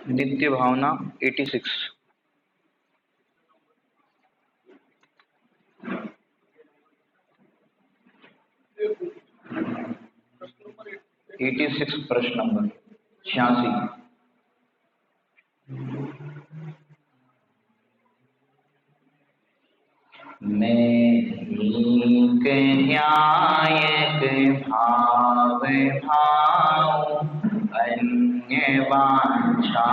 नित्य भावना 86। प्रश्न number 86। NAAC न्यायक भाव भाव अन्य वांछा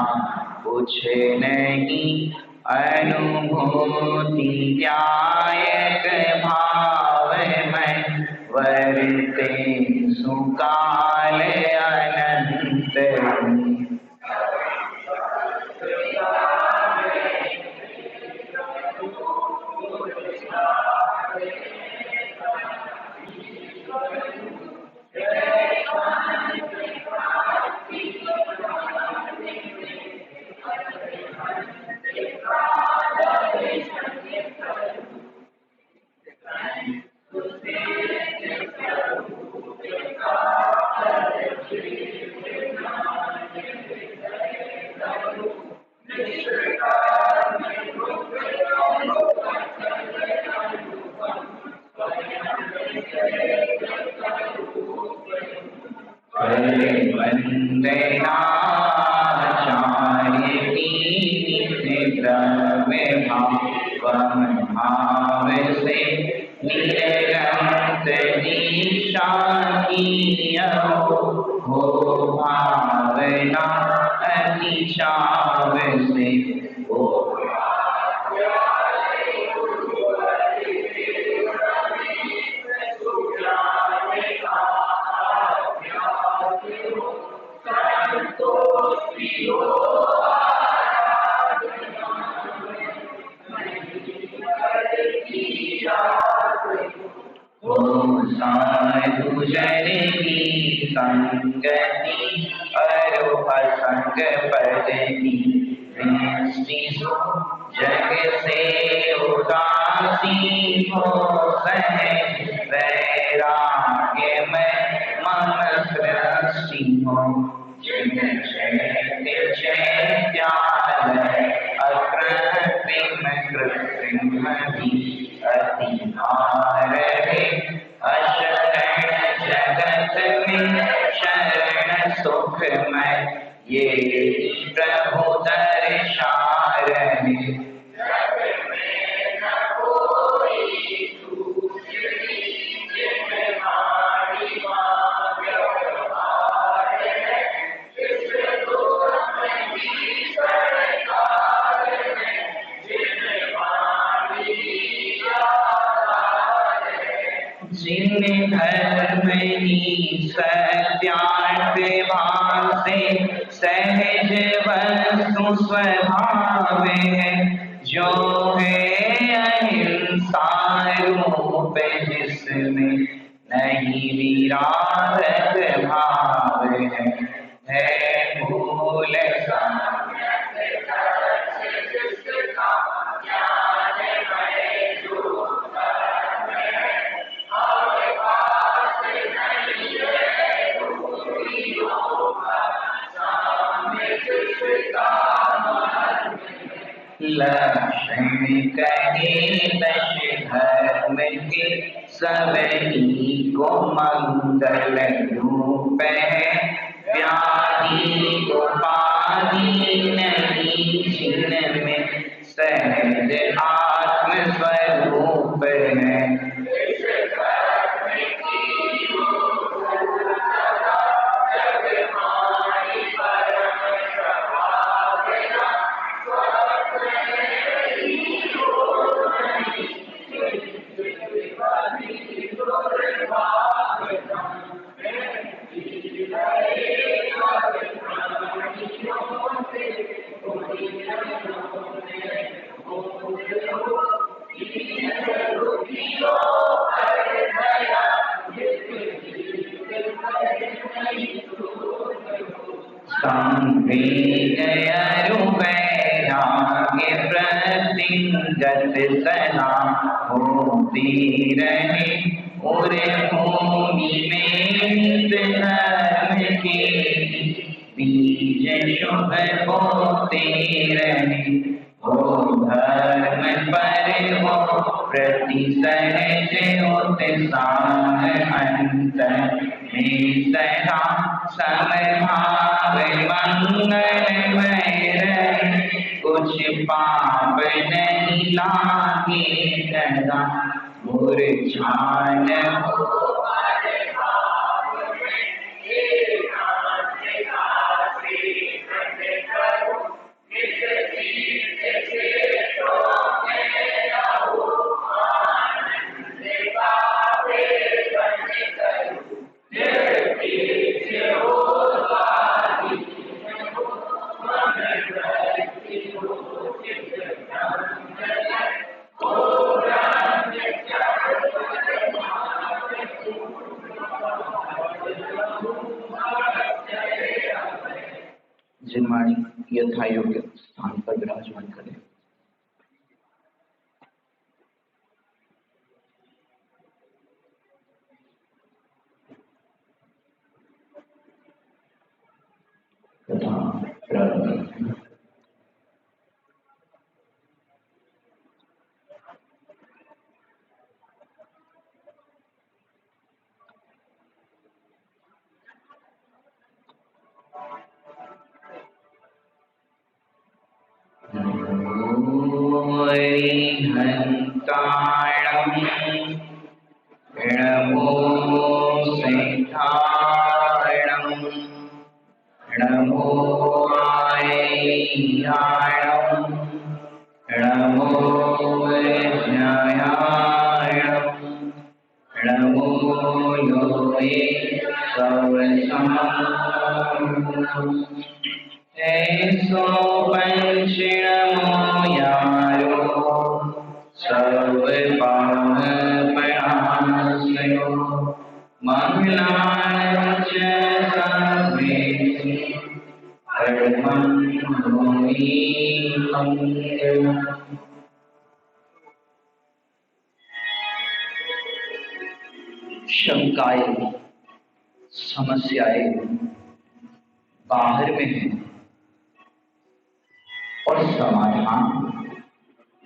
कुछ नहीं अनुभूति न्यायक भाव में वर्ते सुकाल अनंत भाव से निरंत निशा हो भावना अतिचाव से हो साधु जन की संगति अरो असंग पदनी जग से उदासी हो सहज वैराग्य में मन सृष्टि हो चैत्यालय अकृत्रिम कृत्रिम अति भार अशरण जगत में शरण सुखमय ये प्रभु दर्शारण जिन धर्म ही सत्यार्थ भाव से सहज वस्तु स्वभाव है जो है अहिंसा रूप जिसमें नहीं विराट भाव है भूल लक्षण कहे दश धर्म के सबही को मंगल रूप है व्याधि उपाधि नहीं जिनमें सहज आत्म स्वरूप है प्रतिगत सदा होती रहे और भूमि में धर्म की बीज शुभ बोते रहे, हो धर्म पर हो प्रति सहज उत्साह अंतर में सदा समभाव मंगलमय रहे, कुछ पाप नहीं लागे सदा मुरझान जिनवाणी यथा योग्य स्थान पर विराजमान करें। तथा प्रारंभ हंताणं नमो सिद्धाणं नमो आय्याणं नमो ज्ञायाणं नमो योगे सवसम् ऐसो पंचणमो यारो सर्व पाप प्रणाशयो मंगलान् च सर्वेषु परमं भूमि मंगलम्। शंकाएं समस्याएं बाहर में है और समाधान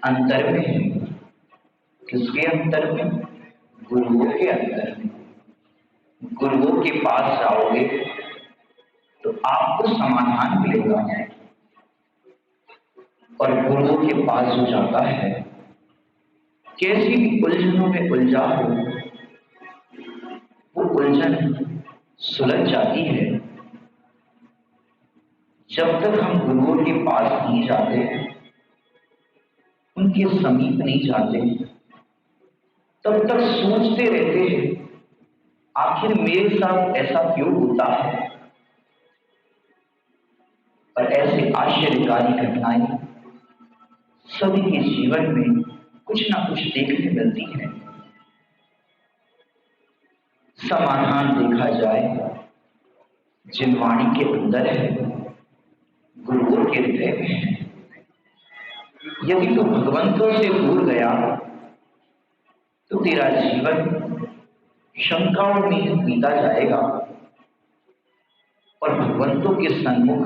अंतर में है। किसके अंतर में? गुरुओं के अंतर में। गुरुओं के पास जाओगे तो आपको समाधान मिलेगा, और गुरुओं के पास जो जाता है कैसी भी उलझनों में उलझा हो, वो उलझन सुलझ जाती है। जब तक हम गुरुओं के पास नहीं जाते, उनके समीप नहीं जाते, तब तक सोचते रहते हैं आखिर मेरे साथ ऐसा क्यों होता है। और ऐसे आश्चर्यकारी घटनाएं सभी के जीवन में कुछ ना कुछ देखने मिलती है। समाधान देखा जाए जिनवाणी के अंदर है, गुरुओं के हृदय में है। यदि तू भगवंतों से दूर गया तो तेरा जीवन शंकाओं में बीता जाएगा, और भगवंतों के सन्मुख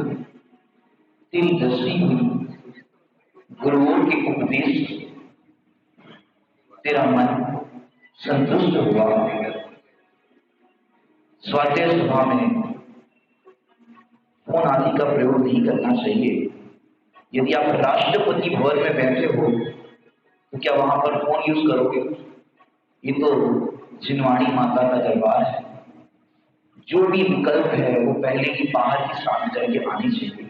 तेरी दृष्टि हुई गुरुओं के उपदेश, तेरा मन संतुष्ट हुआ। स्वाध्याय सभा में फोन आदि का प्रयोग नहीं करना चाहिए। यदि आप राष्ट्रपति भवन में बैठे हो तो क्या वहां पर फोन यूज करोगे? ये तो जिनवाणी माता का दरबार है। जो भी विकल्प है वो पहले ही बाहर की शांत करके आनी चाहिए।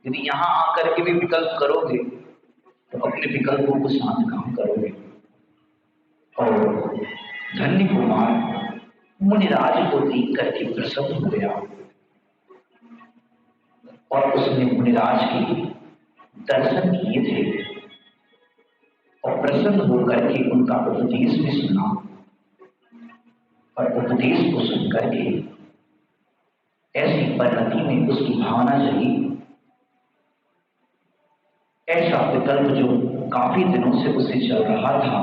यदि यहाँ आकर के भी विकल्प करोगे तो अपने विकल्पों को शांत काम करोगे। और धन्य कुमार मुनिराज को देख करके प्रसन्न हो गया, और उसने मुनिराज के दर्शन किए थे और प्रसन्न होकर के उनका उपदेश भी सुना। और उपदेश को सुनकर के ऐसी परिणति में उसकी भावना जगी। ऐसा विकल्प जो काफी दिनों से उसे चल रहा था,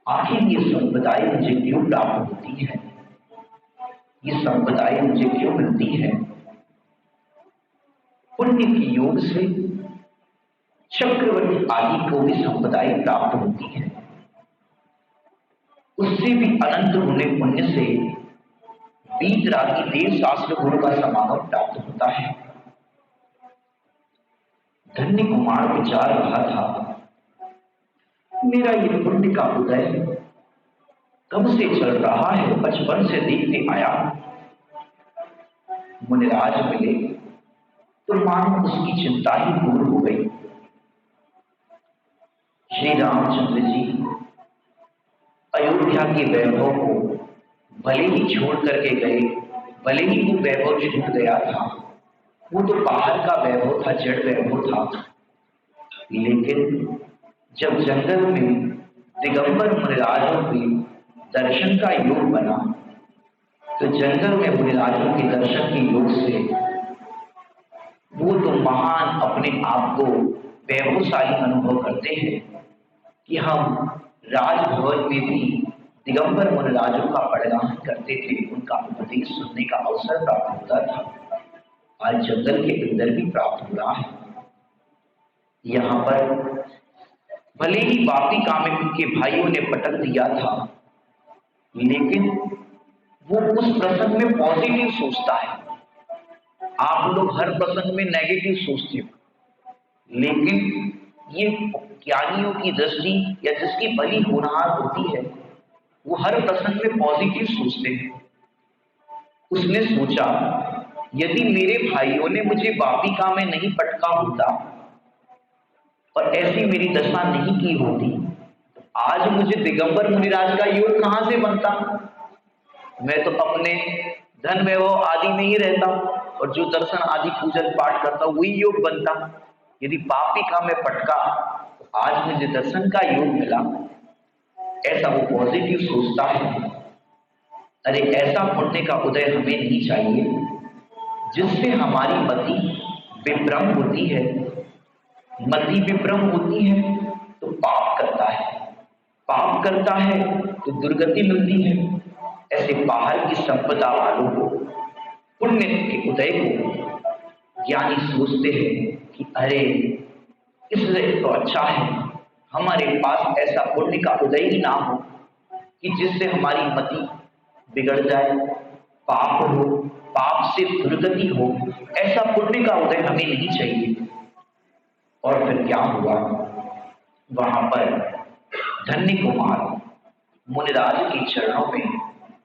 आखिर ये संपदाएं मुझे क्यों प्राप्त होती है, ये संपदाएं मुझे क्यों मिलती है, पुण्य के योग से चक्रवर्ती आदि को भी संपदाएं प्राप्त होती है। उससे भी अनंत होने पुण्य से वीतरागी देव शास्त्र गुरु का समागम प्राप्त होता है। धन्य कुमार विचार रहा था, मेरा ये पुण्य का उदय कब से चल रहा है, बचपन से देखते आया। मुनिराज मिले तो मानो उसकी चिंता ही दूर हो गई। श्री रामचंद्र जी अयोध्या के वैभव को भले ही छोड़ करके गए, भले ही वो वैभव छूट गया था, वो तो बाहर का वैभव था, जड़ वैभव था, लेकिन जब जंगल में दिगंबर मुनिराजों के दर्शन का योग बना, तो जंगल में मुनिराजों के दर्शन के योग से वो तो महान अपने आप को वैभवशाली अनुभव करते हैं कि हम राजभवन में भी दिगंबर मुनिराजों का पढ़गान करते थे, उनका उपदेश सुनने का अवसर प्राप्त होता था। आज जंगल के अंदर भी प्राप्त हो रहा है। यहाँ पर भले ही वापी कामिनी के भाइयों ने पटक दिया था, लेकिन वो उस प्रसंग में पॉजिटिव सोचता है। आप लोग हर प्रसंग में नेगेटिव सोचते हो, लेकिन ये ज्ञानियों की दृष्टि या जिसकी बली होनहार होती है, वो हर प्रसंग में पॉजिटिव सोचते हैं। उसने सोचा, यदि मेरे भाइयों ने मुझे वापिका में नहीं पटका होता और ऐसी मेरी दशा नहीं की होती, तो आज मुझे दिगंबर मुनिराज का योग कहां से बनता। मैं तो अपने धन वैभव आदि में ही रहता और जो दर्शन आदि पूजन पाठ करता वही योग बनता। यदि वापिका में पटका तो आज मुझे दर्शन का योग मिला। ऐसा वो पॉजिटिव सोचता है। अरे ऐसा पुण्य का उदय हमें नहीं चाहिए जिससे हमारी मति विभ्रम होती है। मति विभ्रम होती है तो पाप करता है, पाप करता है तो दुर्गति मिलती है। ऐसे बाहर की संपदा वालों को, पुण्य के उदय को ज्ञानी सोचते हैं कि अरे इससे तो अच्छा है हमारे पास ऐसा पुण्य का उदय ही ना हो कि जिससे हमारी मति बिगड़ जाए, पाप हो, पाप से दुर्गति हो। ऐसा पुण्य का उदय हमें नहीं चाहिए। और फिर क्या हुआ, वहां पर धन्य कुमार मुनिराज के चरणों में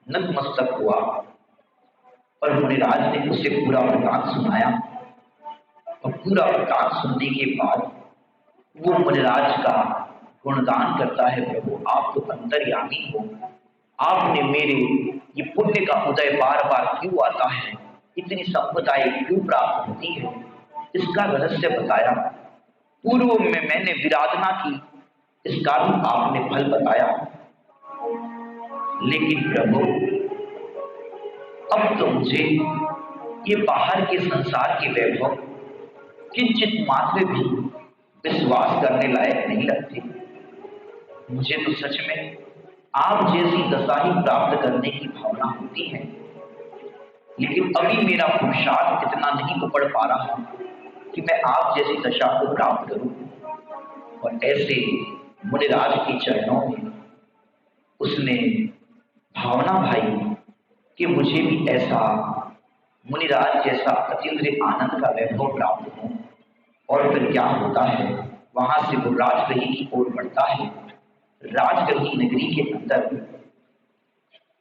नतमस्तक हुआ और मुनिराज ने उसे पूरा वृतांत सुनाया। और पूरा वृतांत सुनने के बाद वो मुनिराज का गुणगान करता है, प्रभु आप तो अंतर्यामी हो, आपने मेरे ये पुण्य का उदय बार बार क्यों आता है, इतनी संपदाएं क्यों प्राप्त होती है, इसका रहस्य बताया। पूर्व में मैंने विराधना की, इसका भी आपने फल बताया। लेकिन प्रभु अब तो मुझे ये बाहर के संसार के वैभव किंचित मात्र भी विश्वास करने लायक नहीं लगते। मुझे तो सच में आप जैसी दशा ही प्राप्त करने की भावना होती है, लेकिन अभी मेरा पुरुषार्थ इतना नहीं उपड़ पा रहा कि मैं आप जैसी दशा को प्राप्त करूं। और ऐसे मुनिराज के चरणों में उसने भावना भाई कि मुझे भी ऐसा मुनिराज जैसा अतीन्द्रिय आनंद का वैभव प्राप्त हो। और फिर क्या होता है, वहां से वो राजगृह की ओर बढ़ता है। राजगृह नगरी के अंदर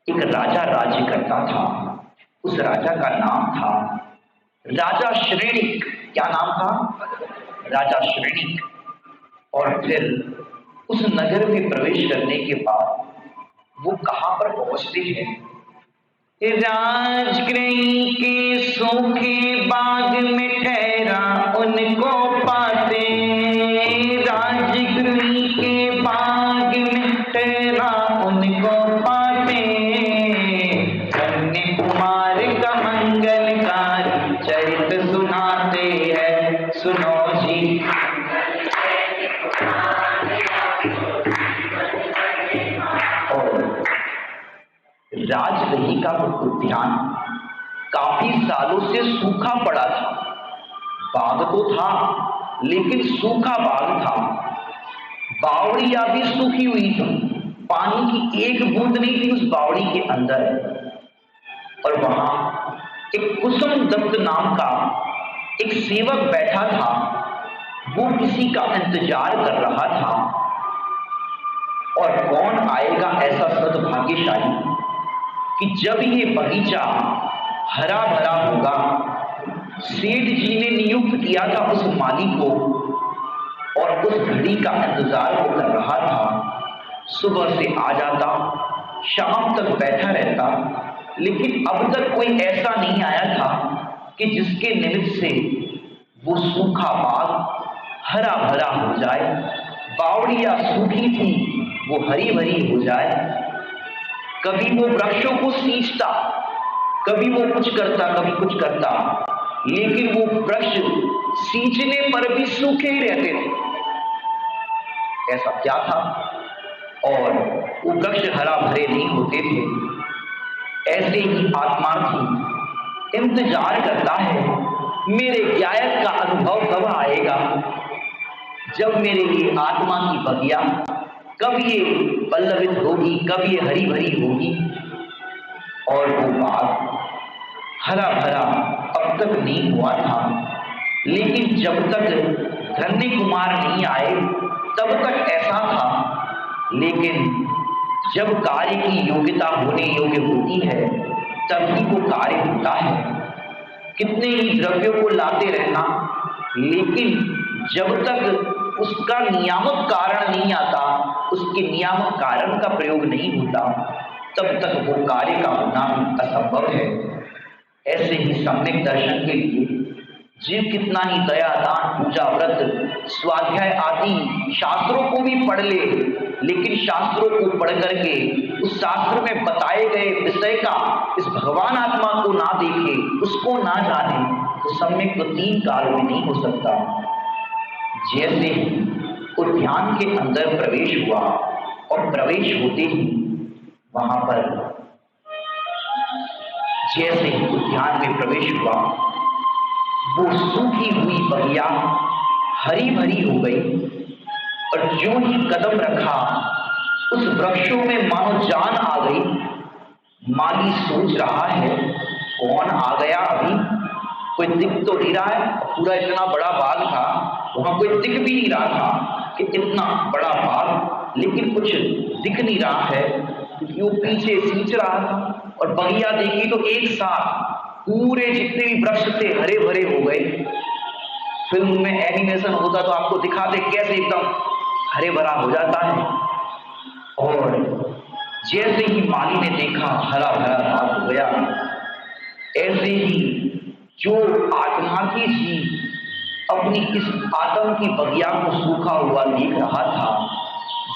एक राजा राज्य करता था। उस राजा का नाम था राजा श्रेणिक। क्या नाम था? राजा श्रेणिक। और फिर उस नगर में प्रवेश करने के बाद वो कहां पर पहुंचते हैं? राजगृह के सूखे बाग में ठहरा उनको पाते, राजगृह के बाग में ठहरा उनको पाते, धन्य कुमार का मंगलकारी चरित सुनाते हैं, सुनो जी। राजगृह का उद्यान काफी सालों से सूखा पड़ा था। बाग तो था लेकिन सूखा बाग था। बावड़िया भी सूखी हुई थी, पानी की एक बूंद नहीं थी उस बावड़ी के अंदर। और वहां एक कुसुम दत्त नाम का एक सेवक बैठा था, वो किसी का इंतजार कर रहा था। और कौन आएगा ऐसा सद्भाग्यशाली कि जब ये बगीचा हरा भरा होगा। सेठ जी ने नियुक्त किया था उस माली को और उस घड़ी का इंतजार वो कर रहा था। सुबह से आ जाता, शाम तक बैठा रहता, लेकिन अब तक कोई ऐसा नहीं आया था कि जिसके निमित्त से वो सूखा बाग हरा भरा हो जाए, बावड़िया सूखी थी वो हरी भरी हो जाए। कभी वो वृक्षों को सींचता, कभी वो कुछ करता, कभी कुछ करता, लेकिन वो वृक्ष सींचने पर भी सूखे ही रहते थे। ऐसा क्या था? और वो वृक्ष हरा भरे नहीं होते थे। ऐसे ही आत्मार्थी इंतजार करता है, मेरे गायक का अनुभव कब आएगा, जब मेरे लिए आत्मा की बगिया कब ये पल्लवित होगी, कब ये हरी भरी होगी। और वो बाग हरा भरा अब तक नहीं हुआ था, लेकिन जब तक धन्य कुमार नहीं आए तब तक ऐसा था। लेकिन जब कार्य की योग्यता होने योग्य होती है तभी वो कार्य होता है। कितने ही द्रव्यों को लाते रहना, लेकिन जब तक उसका नियामक कारण नहीं आता, उसके नियामक कारण का प्रयोग नहीं होता, तब तक वो कार्य का होना असंभव है। ऐसे ही सम्यक दर्शन के लिए जीव कितना ही दया, दान, पूजा, व्रत, स्वाध्याय आदि शास्त्रों को भी पढ़ ले, लेकिन शास्त्रों को पढ़ करके उस शास्त्र में बताए गए विषय का इस भगवान आत्मा को ना देखे, उसको ना जाने, तो सम्यक तो 3 काल में नहीं हो सकता। जैसे ही उद्यान के अंदर प्रवेश हुआ और प्रवेश होते ही वहां पर जैसे ही उद्यान में प्रवेश हुआ, वो सूखी हुई बगिया हरी भरी हो गई। और जो ही कदम रखा उस वृक्षों में मानो जान आ गई। माली सोच रहा है कौन आ गया, अभी कोई दिख तो नहीं रहा है। पूरा इतना बड़ा बाग था, वहां कोई दिख भी नहीं रहा था कि इतना बड़ा बाग, लेकिन कुछ दिख नहीं रहा है क्योंकि वो पीछे सींच रहा था। और बगिया देखी तो एक साथ पूरे जितने भी वृक्ष थे हरे भरे हो गए। फिल्म में एनिमेशन होता तो आपको दिखा दे कैसे एकदम हरे भरा हो जाता है। और जैसे ही माली ने देखा हरा भरा बाग हो गया, ऐसे ही जो आत्मा की जीव अपनी इस आत्म की बगिया को सूखा हुआ देख रहा था,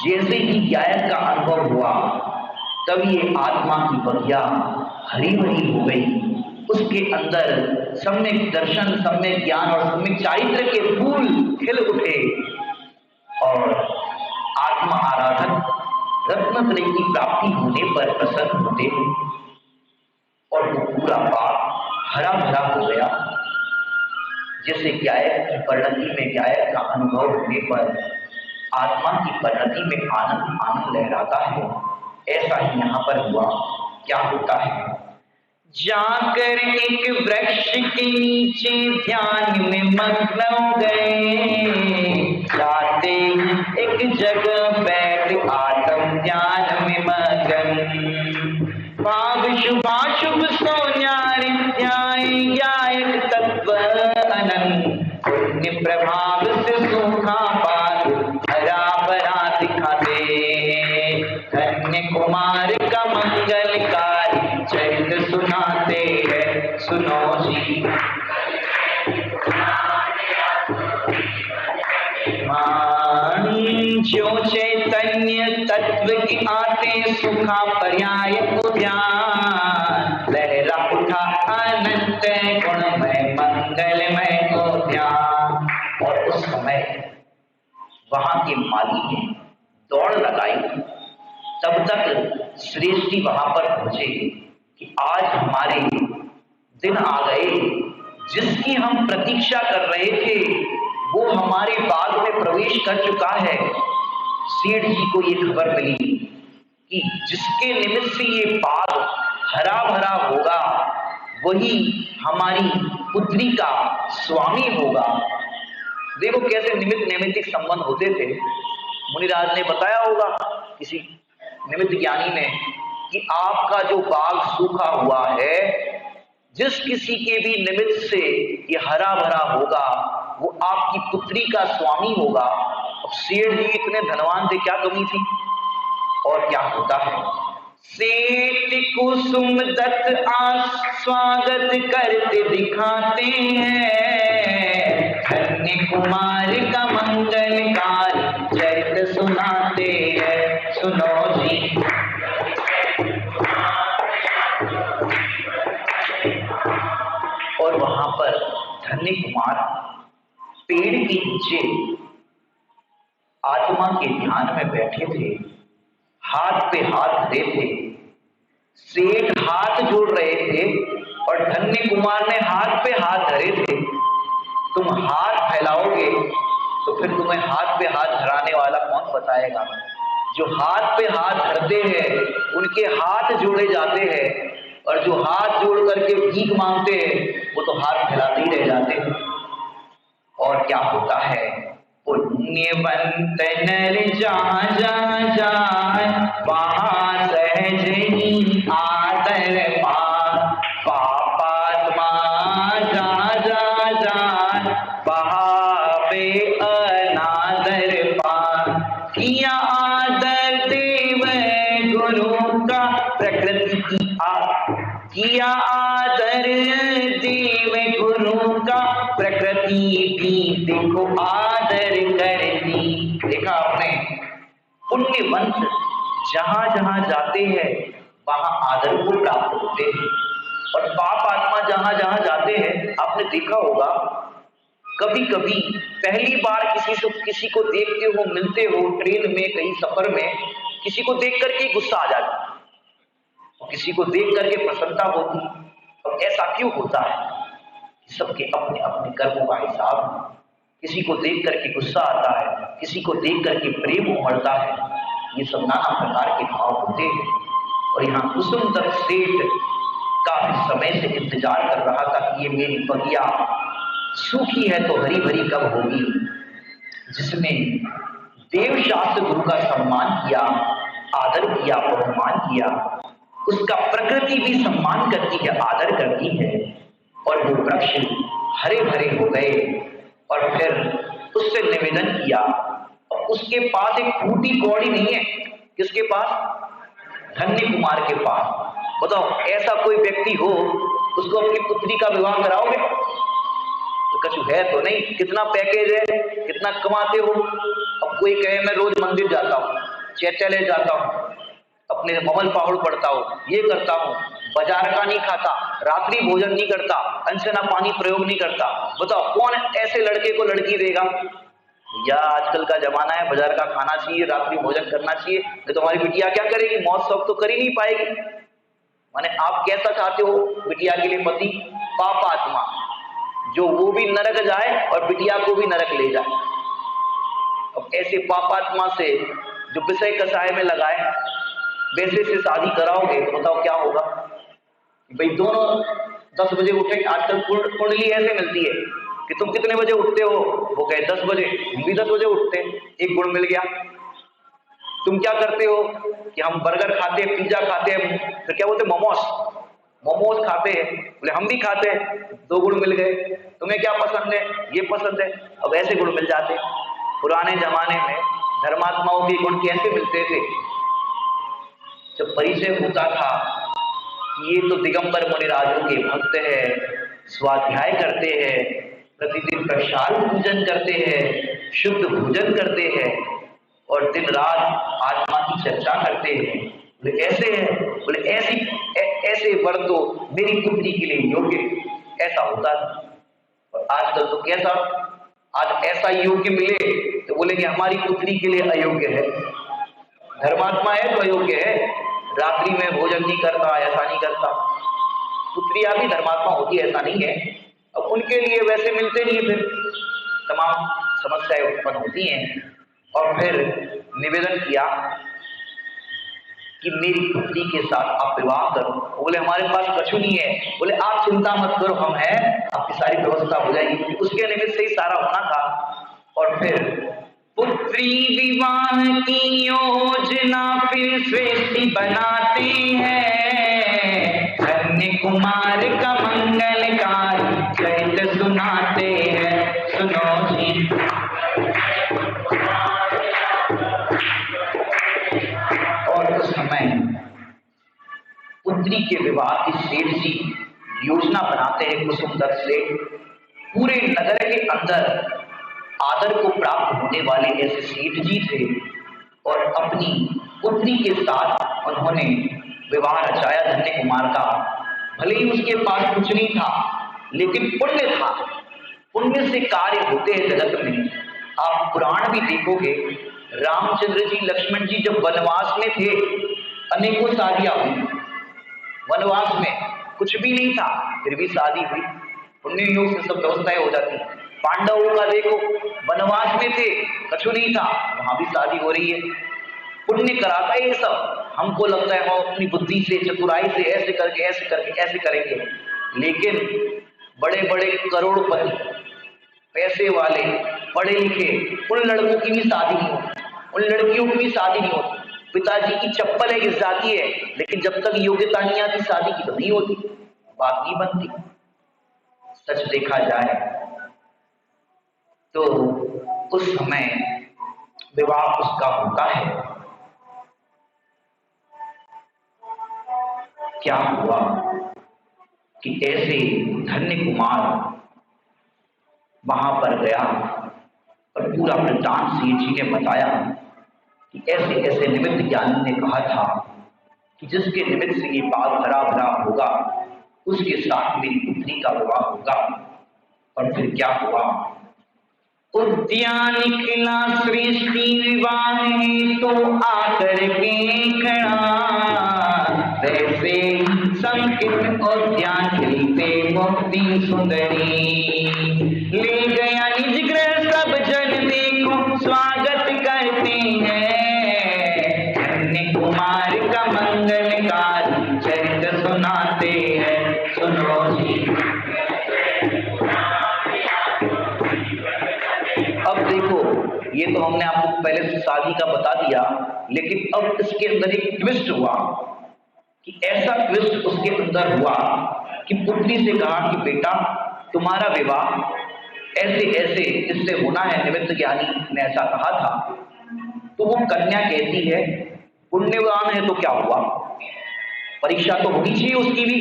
जैसे ही गायक का अनुभव हुआ तब ये आत्मा की बगिया हरी भरी हो गई। उसके अंदर सम्यक दर्शन, सम्यक ज्ञान और सम्यक चारित्र के फूल खिल उठे और आत्मा आराधक रत्नत्रय की प्राप्ति होने पर प्रसन्न होते और वो पूरा बाग हरा भरा हो गया। जैसे गायक की परिणति में गायक का अनुभव होने पर आत्मा की परिणति में आनंद आनंद लहराता है, ऐसा ही यहाँ पर हुआ। क्या होता है? जाकर एक वृक्ष के नीचे ध्यान में मग्न हो गए, जाते ही एक जगह बैठ आत्म ध्यान में मगन। भाव शुभाशुभ सौन्याय गायक तत्व अनंत, पुण्य प्रभाव से सूखा बाग हरा भरा दिखाते। धन्य कुमार का मंगलकारी चरित्र सुनाते हैं, सुनो जी। जो चैतन्य तत्व की आते सुखा पर्याय उद्यान, लहरा उठा अनंत गुणमय मंगलमय उद्यान। और उस समय वहां के माली ने दौड़ लगाई, तब तक श्रेष्ठी वहां पर पहुंचे कि आज हमारे दिन आ गए, जिसकी हम प्रतीक्षा कर रहे थे वो हमारे बाग में प्रवेश कर चुका है। सेठ जी को ये खबर मिली कि जिसके निमित्त से ये बाग हरा भरा होगा वही हमारी पुत्री का स्वामी होगा। देखो कैसे निमित्त नैमित्तिक संबंध होते थे। मुनिराज ने बताया होगा किसी निमित्त ज्ञानी ने कि आपका जो बाग सूखा हुआ है, जिस किसी के भी निमित्त से ये हरा भरा होगा वो आपकी पुत्री का स्वामी होगा। अब सेठ जी इतने धनवान थे, क्या कमी थी। और क्या होता है, सेठ कुसुम दत्त स्वागत करते दिखाते हैं, धन्य कुमार का मंगलकार चरित सुनाते हैं। सुनो जी। और वहां पर धन्य कुमार पेड़ के नीचे आत्मा के ध्यान में बैठे थे, हाथ पे हाथ धरे थे। सेठ हाथ जोड़ रहे थे और धन्य कुमार ने हाथ पे हाथ धरे थे। तुम हाथ फैलाओगे तो फिर तुम्हें हाथ पे हाथ धराने वाला कौन बताएगा। जो हाथ पे हाथ धरते हैं उनके हाथ जोड़े जाते हैं, और जो हाथ जोड़ करके भीख मांगते हैं वो तो हाथ फैलाते ही रह जाते हैं। और क्या होता है, पुण्यवंत नर जहाँ जहाँ जाए वहाँ सहज ही आदर पाए, पापात्मा जहाँ जहाँ जाए वहाँ पे अनादर पाए। किया आदर देव गुरु का प्रकृति की किया आदर देव गुरु का प्रकृति भी देखो आदर करती। देखा आपने, पुण्यवंत जहां जहां जाते हैं वहां आदर को प्राप्त होते हैं, और पाप आत्मा जहां जहां जाते हैं, आपने देखा होगा कभी कभी पहली बार किसी को देखते हो, मिलते हो ट्रेन में, कहीं सफर में, किसी को देख करके गुस्सा आ जाता है, किसी को देख करके प्रसन्नता होती। और ऐसा क्यों होता है, सबके अपने अपने कर्मों का हिसाब है। किसी को देख करके गुस्सा आता है, किसी को देख करके प्रेम उमड़ता है, ये सब नाना प्रकार के भाव होते हैं। और यहाँ कुसुम दत्त सेठ काफी समय से इंतजार कर रहा था कि ये मेरी बगिया सूखी है तो हरी भरी कब होगी। जिसने देव शास्त्र गुरु का सम्मान किया, आदर किया, बहुमान किया, उसका प्रकृति भी सम्मान करती है, आदर करती है, और वो वृक्ष हरे भरे हो गए। और फिर उससे निवेदन किया, और उसके पास एक फूटी कौड़ी नहीं है, किसके पास, धन्य कुमार के पास। बताओ ऐसा कोई व्यक्ति हो उसको अपनी पुत्री का विवाह कराओगे, तो कछु है तो नहीं। कितना पैकेज है, कितना कमाते हो। अब कोई कहे मैं रोज मंदिर जाता हूँ, चैत्यालय जाता हूँ, अपने ममल पाहुड़ पढ़ता हूँ, ये करता हूँ, बाजार का नहीं खाता, रात्रि भोजन नहीं करता, अंशना पानी प्रयोग नहीं करता। बताओ कौन ऐसे लड़के को लड़की देगा। या आजकल का जमाना है, बाजार का खाना चाहिए, रात्रि भोजन करना चाहिए। तो तुम्हारी बिटिया क्या करेगी, मौज शौक तो कर ही नहीं पाएगी। माने आप कैसा चाहते हो बिटिया के लिए पति, पाप आत्मा, जो वो भी नरक जाए और बिटिया को भी नरक ले जाए। अब ऐसे पापात्मा से जो विषय कसाय में लगाए, वैसे से शादी कराओगे तो बताओ क्या होगा। भाई दोनों 10 बजे उठे, आजकल कुंडली ऐसे मिलती है कि तुम कितने बजे उठते हो, वो कहे 10 बजे, हम भी 10 बजे उठते हैं, एक गुण मिल गया। तुम क्या करते हो कि हम बर्गर खाते हैं, पिज्जा खाते हैं, फिर क्या बोलते, मोमोज खाते हैं, बोले हम भी खाते हैं, 2 गुण मिल गए। तुम्हें क्या पसंद है, ये पसंद है, अब ऐसे गुण मिल जाते। पुराने जमाने में धर्मात्माओं के गुण कैसे मिलते थे, जब परिचय होता था ये तो दिगंबर मुनिराजों के भक्त है, स्वाध्याय करते हैं, प्रतिदिन प्रसाद पूजन करते हैं, शुद्ध भोजन करते हैं, और दिन रात आत्मा की चर्चा करते हैं। बोले ऐसे है, बोले ऐसे वर तो मेरी पुत्री के लिए योग्य। ऐसा होता है। और आजकल तो कैसा, आज ऐसा योग्य मिले तो बोलेंगे हमारी पुत्री के लिए अयोग्य है। धर्मात्मा है तो अयोग्य है, रात्रि में भोजन नहीं करता, ऐसा नहीं करता। पुत्रियां भी धर्मात्मा होती है, ऐसा नहीं है, अब उनके लिए वैसे मिलते नहीं, फिर तमाम समस्याएं उत्पन्न होती हैं। और फिर निवेदन किया कि मेरी पुत्री के साथ आप विवाह करो। बोले हमारे पास कछु नहीं है। बोले आप चिंता मत करो, हम हैं, आपकी सारी व्यवस्था हो जाएगी। उसके निमित्त से ही सारा होना था। और फिर पुत्री विवाह की योजना फिर श्रेष्ठी बनाते हैं, धन्य कुमार का मंगलकारी चरित सुनाते हैं। सुनो जी। और उस समय पुत्री के विवाह की सेठ जी योजना बनाते हैं कुसुमदत्त से। पूरे नगर के अंदर आदर को प्राप्त होने वाले ऐसे सेठ जी थे, और अपनी पुत्री के साथ उन्होंने विवाह रचाया धन्य कुमार का। भले ही उसके पास कुछ नहीं था, लेकिन पुण्य था। पुण्य से कार्य होते हैं जगत में। आप पुराण भी देखोगे, रामचंद्र जी लक्ष्मण जी जब वनवास में थे, अनेकों शादियां हुई। वनवास में कुछ भी नहीं था, फिर भी शादी हुई। पुण्य योग से सब व्यवस्थाएं हो जाती। पांडवों का देखो, वनवास में थे, कछु नहीं था, वहां भी शादी हो रही है। पुण्य कराता है ये सब। हमको लगता है हम अपनी बुद्धि से, चतुराई से ऐसे करके ऐसे करेंगे, लेकिन बड़े बड़े करोड़पति, पैसे वाले, पढ़े लिखे, उन लड़कों की भी शादी नहीं होती, उन लड़कियों की भी शादी नहीं होती। पिताजी की चप्पल है गिर जाती है, लेकिन जब तक योग्यता नहीं आती शादी की तो नहीं होती, बात नहीं बनती। सच देखा जाए तो उस समय विवाह उसका होता है। क्या हुआ कि ऐसे धन्य कुमार वहां पर गया और पूरा वृत्तांत सेठ जी ने बताया कि ऐसे ऐसे निमित्त ज्ञानी ने कहा था कि जिसके निमित्त से ये बात हरा भरा होगा, उसके साथ मेरी पुत्री का विवाह होगा। और फिर क्या हुआ? उद्यान खिला सृष्टि विवाह तो आकर के खड़ा, वैसे संकित उद्यान खिलते मुक्ति सुंदरी। ले गया निज गृह सब जन देखो स्वागत करते हैं, धन्य कुमार का मंगलकारी चरित सुनाते हैं। सुनो जी। अब देखो, ये तो हमने आपको पहले से शादी का बता दिया, लेकिन अब इसके अंदर एक ट्विस्ट हुआ कि ऐसा ट्विस्ट उसके अंदर हुआ कि पुत्री से कहा कि बेटा तुम्हारा विवाह ऐसे ऐसे इससे होना है, निमित्त ज्ञानी ने ऐसा कहा था। तो वो कन्या कहती है पुण्यवान है तो क्या हुआ, परीक्षा तो होनी चाहिए उसकी भी।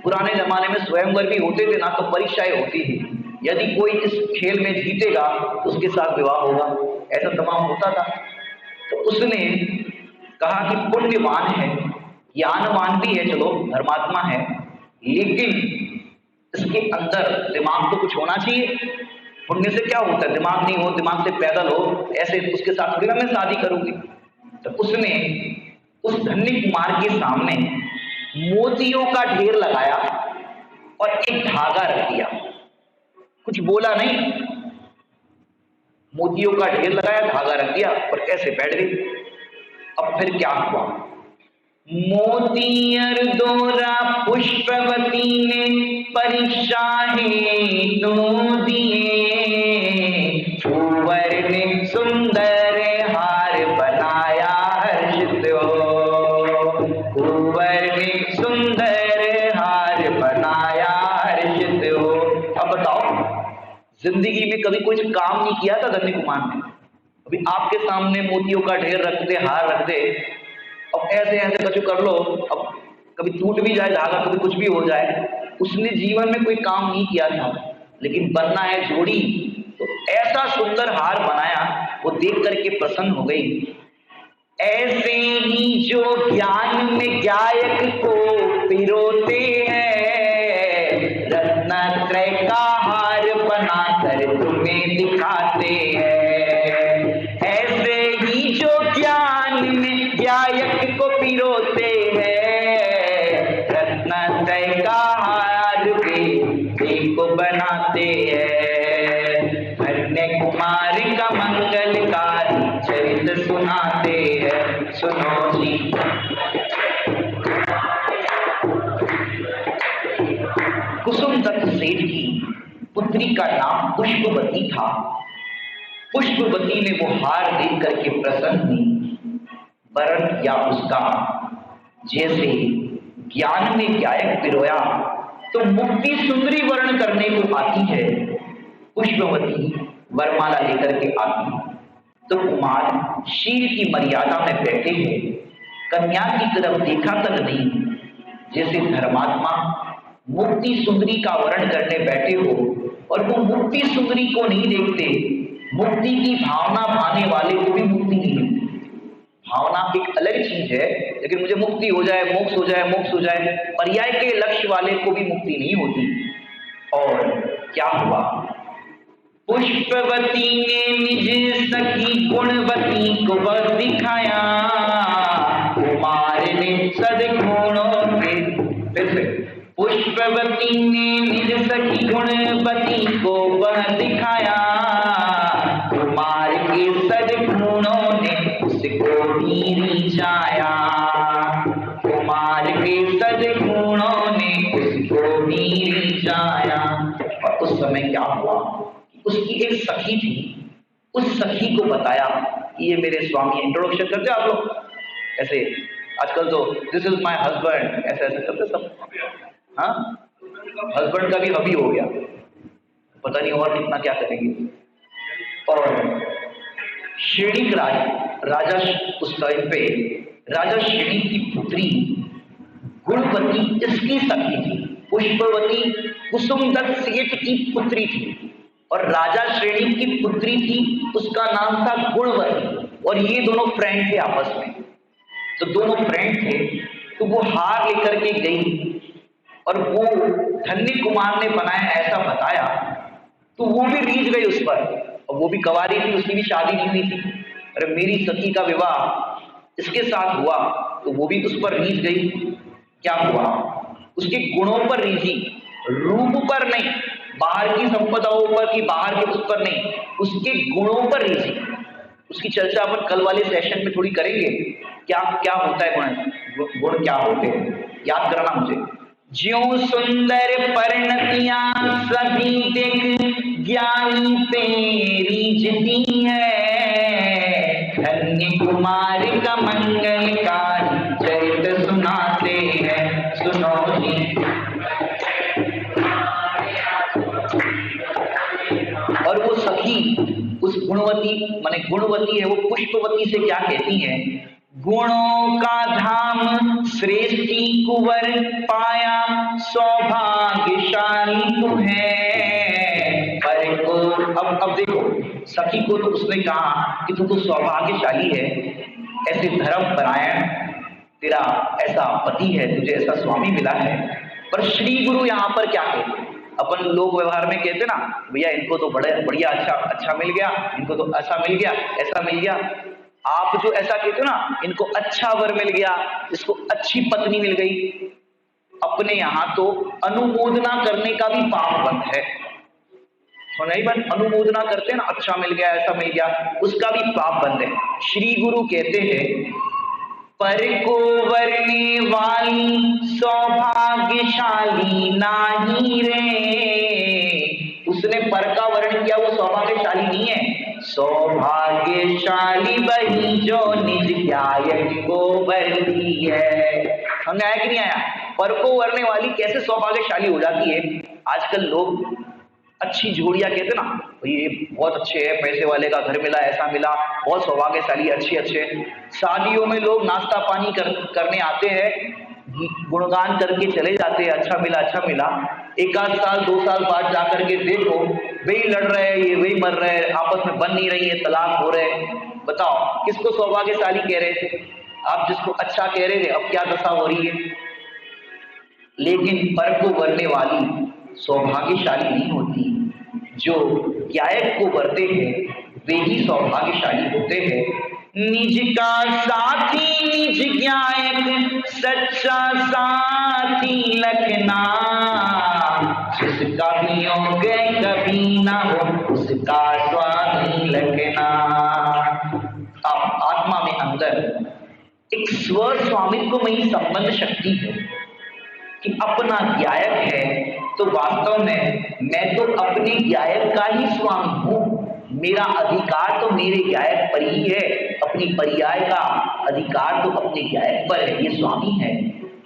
पुराने जमाने में स्वयंवर भी होते थे ना, तो परीक्षाएं होती थी। यदि कोई इस खेल में जीतेगा तो उसके साथ विवाह होगा, ऐसा तमाम होता था। तो उसने कहा कि पुण्यवान है, ज्ञानवान भी है, चलो धर्मात्मा है, लेकिन इसके अंदर दिमाग तो कुछ होना चाहिए। पुण्य से क्या होता है, दिमाग नहीं हो, दिमाग से पैदल हो, ऐसे उसके साथ थोड़ी ना मैं शादी करूंगी। तो उसने उस धन्य कुमार के सामने मोतियों का ढेर लगाया और एक धागा रख दिया, कुछ बोला नहीं, मोतियों का ढेर लगाया, धागा रख दिया और ऐसे बैठ गई। अब फिर क्या हुआ? मोतियर दोरा पुष्पवती ने परीक्षा हेतु दिए, कुंवर ने सुंदर हार बनाया हर्षित हो, कुंवर ने सुंदर हार बनाया हर्षित हो। अब बताओ, जिंदगी में कभी कोई काम नहीं किया था धन्य कुमार ने? अभी आपके सामने मोतियों का ढेर रख दे, हार रख दे, अब ऐसे ऐसे कछु कर लो, अब कभी टूट भी जाए धागा, कभी कुछ भी हो जाए। उसने जीवन में कोई काम नहीं किया था, लेकिन बनना है जोड़ी, तो ऐसा सुंदर हार बनाया, वो देख करके प्रसन्न हो गई। ऐसे ही जो ज्ञान में गायक को पिरोते हैं, रत्नत्रय का हार बनाकर तुम्हें दिखाते हैं। ऐसे ही जो ज्ञान में गायक को पिरोते हैं, रत्नत्रय का हार भी को बना कुमार का मंगलकारी चरित सुनाते हैं, सुनो जी। कुसुमदत्त सेठ की पुत्री का नाम पुष्पवती था। पुष्पवती ने वो हार देख करके प्रसन्न हुई, वरन या उसका जैसे ज्ञान में गायक पिरोया तो मुक्ति सुंदरी वर्ण करने को आती है। पुष्पवती वरमाला लेकर के आती तो कुमार शील की मर्यादा में बैठे हैं, कन्या की तरफ देखा तक नहीं। जैसे धर्मात्मा मुक्ति सुंदरी का वर्ण करने बैठे हो और वो मुक्ति सुंदरी को नहीं देखते, मुक्ति की भावना भाने वाले को भी मुक्ति नहीं मिलती। भावना एक अलग चीज है, लेकिन मुझे मुक्ति हो जाए, मोक्ष हो जाए, मोक्ष हो जाए, पर्याय के लक्ष्य वाले को भी मुक्ति नहीं होती। और क्या हुआ, पुष्पवती ने निज सखी गुणवती को वह दिखाया, कुमार ने सद्गुणों के, फिर से पुष्पवती ने निज सखी गुणवती को वह दिखाया, कुमार के सद्गुणों ने उसको भी रिझाया, कुमार के सद्गुणों ने उसको भी रिझाया। और उस समय क्या हुआ, उसकी एक सखी थी, उस सखी को बताया कि ये मेरे स्वामी, इंट्रोडक्शन करते आप लोग ऐसे, आजकल तो दिस इज माय हस्बैंड ऐसे ऐसे करते सब। हाँ, हस्बैंड का भी हबी हो गया, पता नहीं और कितना क्या करेंगे। और श्रेणिक राजा उस टाइम पे राजा श्रेणिक की पुत्री गुणवती इसकी सखी थी। पुष्पवती कुसुमदत्त सेठ की पुत्री थी और राजा श्रेणिक की पुत्री थी, उसका नाम था गुणवती। और ये दोनों फ्रेंड थे आपस में, तो दोनों फ्रेंड थे। तो वो हार लेकर के गई और वो धन्य कुमार ने बनाया ऐसा बताया, तो वो भी रीझ गई उस पर। और वो भी कवारी थी, उसकी भी शादी नहीं हुई थी। अरे मेरी सखी का विवाह इसके साथ हुआ, तो वो भी उस पर रीझ गई। क्या हुआ, उसके गुणों पर रीझी, रूप पर नहीं, बाहर की संपदाओं पर कि बाहर के उस पर नहीं, उसके गुणों पर रीझी। उसकी चर्चा अपन कल वाले सेशन में थोड़ी करेंगे, क्या क्या होता है गुण, गुण क्या होते हैं, याद करना मुझे। ज्यों सुंदर परिणतियां सभी देख ज्ञानी तेरी जीती है, धन्य कुमार का मंगलकारी चरित सुनाते हैं, सुनो जी। और वो सखी उस गुणवती माने गुणवती है, वो पुष्पवती से क्या कहती है, गुणों का धाम श्रेष्ठी कुंवर पाया, सौभाग्यशाली तू है। पर को अब देखो, सखी को तो उसने कहा कि तू तो सौभाग्यशाली है, ऐसे धर्मपरायण तेरा ऐसा पति है, तुझे ऐसा स्वामी मिला है। पर श्री गुरु यहाँ पर क्या कहते, अपन लोग व्यवहार में कहते ना, भैया इनको तो बड़े बढ़िया अच्छा मिल गया, इनको तो ऐसा मिल गया, ऐसा मिल गया। आप जो ऐसा कहते हो ना, इनको अच्छा वर मिल गया, इसको अच्छी पत्नी मिल गई, अपने यहां तो अनुमोदना करने का भी पाप बंद है। तो नहीं बन, अनुमोदना करते हैं ना, अच्छा मिल गया, ऐसा मिल गया, उसका भी पाप बंद है। श्री गुरु कहते हैं, पर को वरने वाली सौभाग्यशाली नाही रे। उसने पर का वर्ण किया, वो सौभाग्यशाली नहीं है। सौभाग्यशाली वही जो निज गायक को वरती है। समझ आया कि नहीं आया? पर को वरने वाली कैसे सौभाग्यशाली हो जाती है। आजकल लोग अच्छी जोड़ियां कहते ना, ये बहुत अच्छे है, पैसे वाले का घर मिला, ऐसा मिला, बहुत सौभाग्यशाली, अच्छे। शादियों में लोग नाश्ता पानी करने आते हैं, गुणगान करके चले जाते हैं, अच्छा मिला। एक आध साल 2 साल बाद जाकर के देखो, वही लड़ रहे हैं, ये वही मर रहे हैं, आपस में बन नहीं रही है, तलाक हो रहे। बताओ किसको सौभाग्यशाली कह रहे थे आप? जिसको अच्छा कह रहे थे, अब क्या दशा हो रही है। लेकिन पर को वरने वाली सौभाग्यशाली नहीं होती, जो गायक को वरते हैं वे ही सौभाग्यशाली होते हैं। निज का साथी निज गायक, सच्चा साथी लखना, जिसका भी योग कभी ना हो उसका स्वामी एक स्वर स्वामित्वमयी संबंध शक्ति है कि अपना गायक है तो वास्तव में मैं तो अपने गायक का ही स्वामी हूं। मेरा अधिकार तो मेरे गायक पर ही है, अपनी पर्याय का अधिकार तो अपने गायक पर है, ये स्वामी है।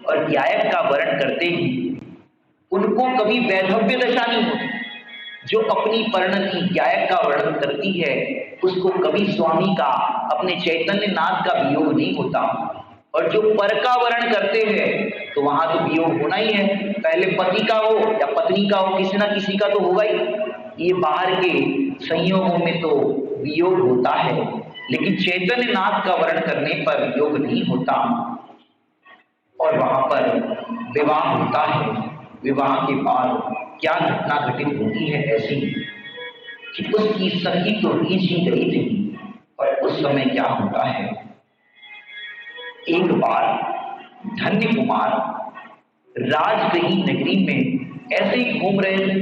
और गायक का वर्ण करते ही उनको कभी वैधव्य दशा नहीं होती। जो अपनी परिणति गायक का वर्णन करती है उसको कभी स्वामी का, अपने चैतन्य नाथ का वियोग नहीं होता। और जो पर का वर्ण करते हैं तो वहां तो वियोग होना ही है, पहले पति का हो या पत्नी का हो, किसी ना किसी का तो होगा ही। ये बाहर के संयोगों में तो वियोग होता है, लेकिन चैतन्य नाथ का वर्ण करने पर वियोग नहीं होता। और वहां पर विवाह होता है। विवाह के बाद क्या घटना घटित होती है ऐसी कि उसकी सखी तो रीझ ही गई थी। पर उस समय क्या होता है, एक बार धन्य कुमार राजगही नगरी में ऐसे ही घूम रहे थे।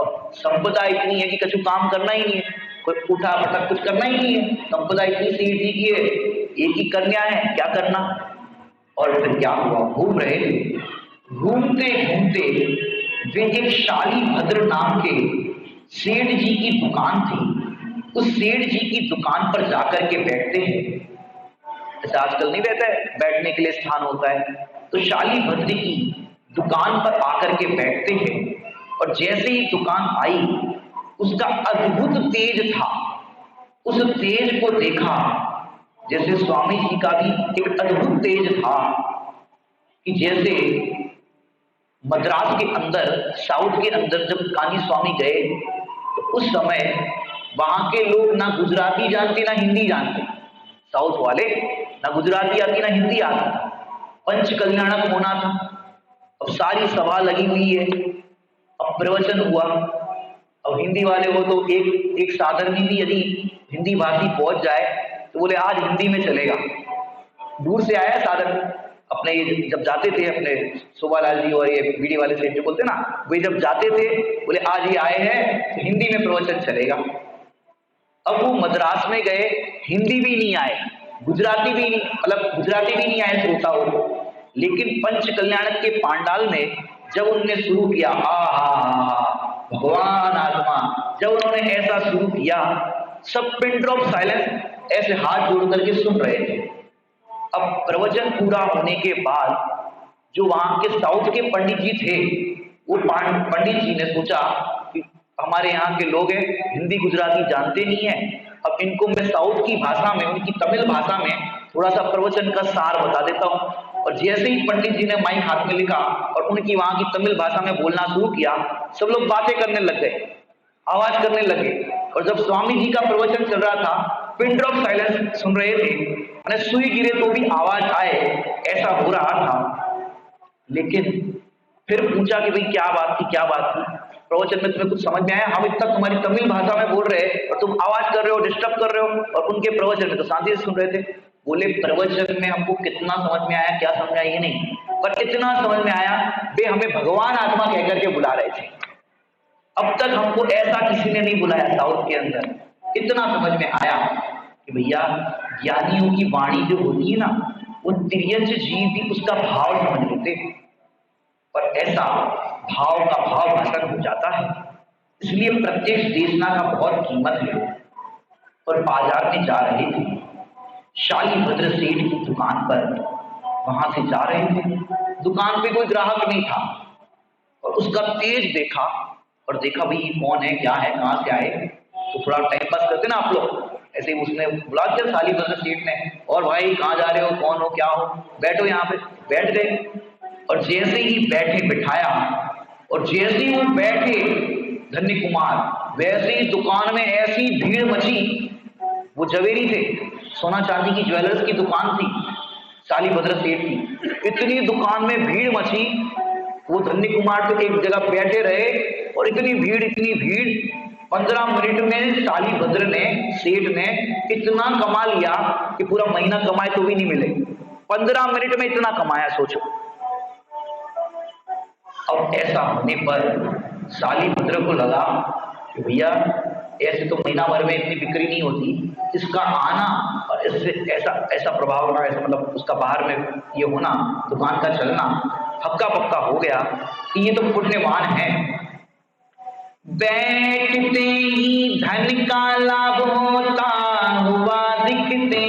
अब संपदा इतनी है कि कछु काम करना ही नहीं है, कोई उठा पटक कुछ करना ही नहीं है। संपदा इतनी सी थी कि एक ही कन्या है, क्या करना। और फिर क्या हुआ, घूम रहे थे, घूमते घूमते वे एक शाली भद्र नाम के सेठ जी की दुकान थी। उस सेठ जी की दुकान पर जाकर के बैठते हैं। ऐसा आजकल नहीं रहता है, बैठने के लिए स्थान होता है। तो शाली भद्र की दुकान पर आकर के बैठते हैं। और जैसे ही दुकान आई, उसका अद्भुत तेज था। उस तेज को देखा, जैसे स्वामी जी का भी एक अद्भुत तेज था कि जैसे मद्रास के अंदर, साउथ के अंदर जब कानी स्वामी गए तो उस समय वहां के लोग ना गुजराती जानते ना हिंदी जानते। साउथ वाले ना गुजराती आती ना हिंदी आती। पंच कल्याणक होना था। अब सारी सभा लगी हुई है, अब प्रवचन हुआ। अब हिंदी वाले हो तो एक साधन में भी यदि हिंदी भाषी पहुंच जाए तो बोले आज हिंदी में चलेगा। दूर से आया साधन, अपने ये जब जाते थे अपने शोभालाल जी और ये वीडियो वाले सेठ जो बोलते ना, वे जब जाते थे बोले आज ये आए हैं तो हिंदी में प्रवचन चलेगा। अब वो मद्रास में गए, हिंदी भी नहीं आए, गुजराती भी नहीं, मतलब गुजराती भी नहीं आए श्रोताओं को। लेकिन पंच कल्याणक के पांडाल में जब उन्होंने शुरू किया, भगवान आत्मा, जब उन्होंने ऐसा शुरू किया, सब पिन ड्रॉप साइलेंस ऐसे हाथ जोड़ करके सुन रहे थे। अब प्रवचन पूरा होने के बाद जो वहां के साउथ के पंडित जी थे, वो पंडित जी ने सोचा कि हमारे यहाँ के लोग हैं, हिंदी गुजराती जानते नहीं है, अब इनको मैं साउथ की भाषा में, उनकी तमिल भाषा में थोड़ा सा प्रवचन का सार बता देता हूँ। और जैसे ही पंडित जी ने माइक हाथ में लिखा और उनकी वहां की तमिल भाषा में बोलना शुरू किया, सब लोग बातें करने लग गए, आवाज करने लगे। और जब स्वामी जी का प्रवचन चल रहा था, पिन ड्रॉप साइलेंस सुन रहे थे, मैंने सुई गिरे तो भी आवाज आए, ऐसा हो रहा था। लेकिन फिर पूछा कि भाई क्या बात थी, क्या बात थी, प्रवचन में तुम्हें कुछ समझ में आया? हम इतना तुम्हारी तमिल भाषा में बोल रहे और तुम आवाज कर रहे हो, डिस्टर्ब कर रहे हो, और उनके प्रवचन में तो शांति से सुन रहे थे। बोले प्रवचन में हमको कितना समझ में आया, क्या समझ में आया ये नहीं, पर इतना समझ में आया वे हमें भगवान आत्मा कहकर के बुला रहे थे। अब तक हमको ऐसा किसी ने नहीं बुलाया साउथ के अंदर। इतना समझ में आया कि भैया ज्ञानियों की वाणी जो होती है ना, वो तिर्यंच जीव भी उसका भाव समझ लेते, पर ऐसा भाव का भाव भाषण हो जाता है। इसलिए प्रत्यक्ष देशना का बहुत कीमत है। और बाजार में जा रहे थे, शालीभद्र सेठ की दुकान पर, वहां से जा रहे थे, दुकान पे कोई ग्राहक नहीं था, और उसका तेज देखा और देखा भाई ये कौन है, क्या है, कहां से आए। तो थोड़ा टाइम पास करते ना आप लोग, ऐसे ही उसने बुला दिया शालीभद्र सेठ ने, और भाई कहाँ जा रहे हो, कौन हो, क्या हो, बैठो यहाँ पे। बैठ गए, और जैसे ही बैठे बिठाया, और जैसे ही वो बैठे धन्य कुमार, वैसे ही दुकान में ऐसी भीड़ मची। वो जवेरी थे, सोना चांदी की ज्वेलर्स की दुकान थी शालीभद्र सेठ की। इतनी दुकान में भीड़ मची, वो धन्य कुमार तो एक जगह बैठे रहे, और इतनी भीड़ 15 मिनट में शालीभद्र ने, सेठ ने इतना कमा लिया कि पूरा महीना कमाए तो भी नहीं मिले। 15 मिनट में इतना कमाया, सोचो। अब ऐसा होने पर शालीभद्र को लगा कि भैया ऐसे तो महीना भर में इतनी बिक्री नहीं होती, इसका आना और इससे ऐसा ऐसा प्रभाव होना, ऐसा मतलब उसका बाहर में ये होना, दुकान का चलना हक्का पक्का हो गया कि ये तो पुण्यवान है। बैठते ही धन का लाभ होता हुआ दिखते,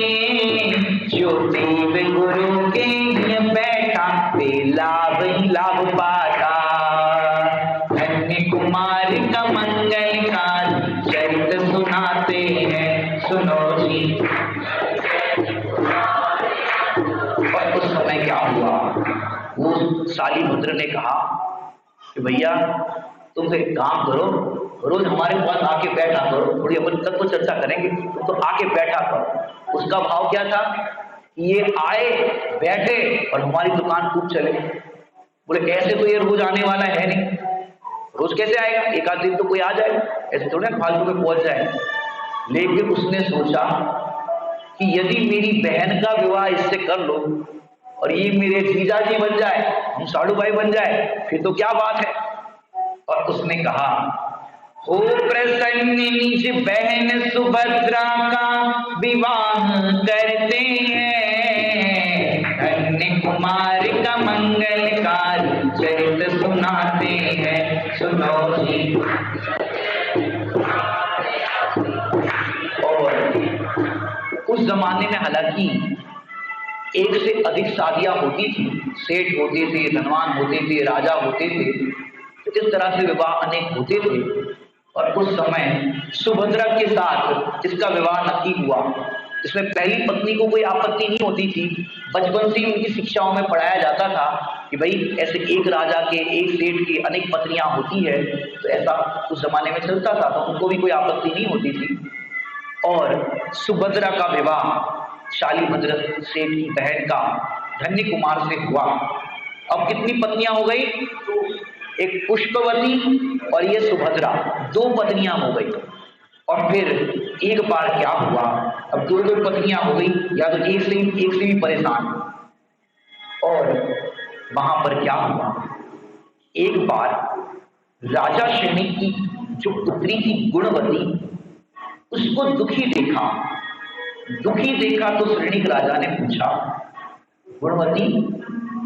जो देव गुरु के लिए बैठा ते लाभ ही लाभ पाता। धन्य कुमार का मंगलकारी चरित सुनाते हैं, सुनो जी। और उस समय क्या हुआ, वो शालिभद्र ने कहा कि भैया तुम एक काम करो, रोज हमारे पास आके बैठा करो, थोड़ी अपन तत्व चर्चा करेंगे, तो आके बैठा करो। उसका भाव क्या था, ये आए बैठे और हमारी दुकान खूब चले। बोले ऐसे तो ये रोज आने वाला है नहीं, रोज कैसे आएगा, एक आध दिन तो कोई आ जाए, ऐसे थोड़ा फालतू में पहुंच जाए। लेकिन उसने सोचा कि यदि मेरी बहन का विवाह इससे कर लो और ये मेरे जीजा जी बन जाए, हम साड़ू भाई बन जाए, फिर तो क्या बात है। और उसने कहा, हो प्रसन्न निज बहन सुभद्रा का विवाह करते हैं, धन्य कुमार का मंगलकारी चरित सुनाते हैं, सुनो जी। और उस जमाने में हालांकि एक से अधिक शादियां होती थी, सेठ होते थे, धनवान होते थे, राजा होते थे, इस तरह से विवाह अनेक होते थे। और उस समय सुभद्रा के साथ इसका विवाह नक्की हुआ। इसमें पहली पत्नी को कोई आपत्ति नहीं होती थी, बचपन से ही उनकी शिक्षाओं में पढ़ाया जाता था कि भाई ऐसे एक राजा के, एक सेठ की अनेक पत्नियां होती है, तो ऐसा उस जमाने में चलता था, तो उनको भी कोई आपत्ति नहीं होती थी। और सुभद्रा का विवाह शालिभद्र सेठ की बहन का धन्य कुमार से हुआ। अब कितनी पत्नियां हो गई, एक पुष्पवती और ये सुभद्रा, दो पत्नियां हो गई। और फिर एक बार क्या हुआ, अब दो दो पत्नियां हो गई, या तो एक से भी परेशान। और वहां पर क्या हुआ, एक बार राजा श्रेणी की जो पुत्री थी गुणवती, उसको दुखी देखा तो श्रेणिक राजा ने पूछा, गुणवती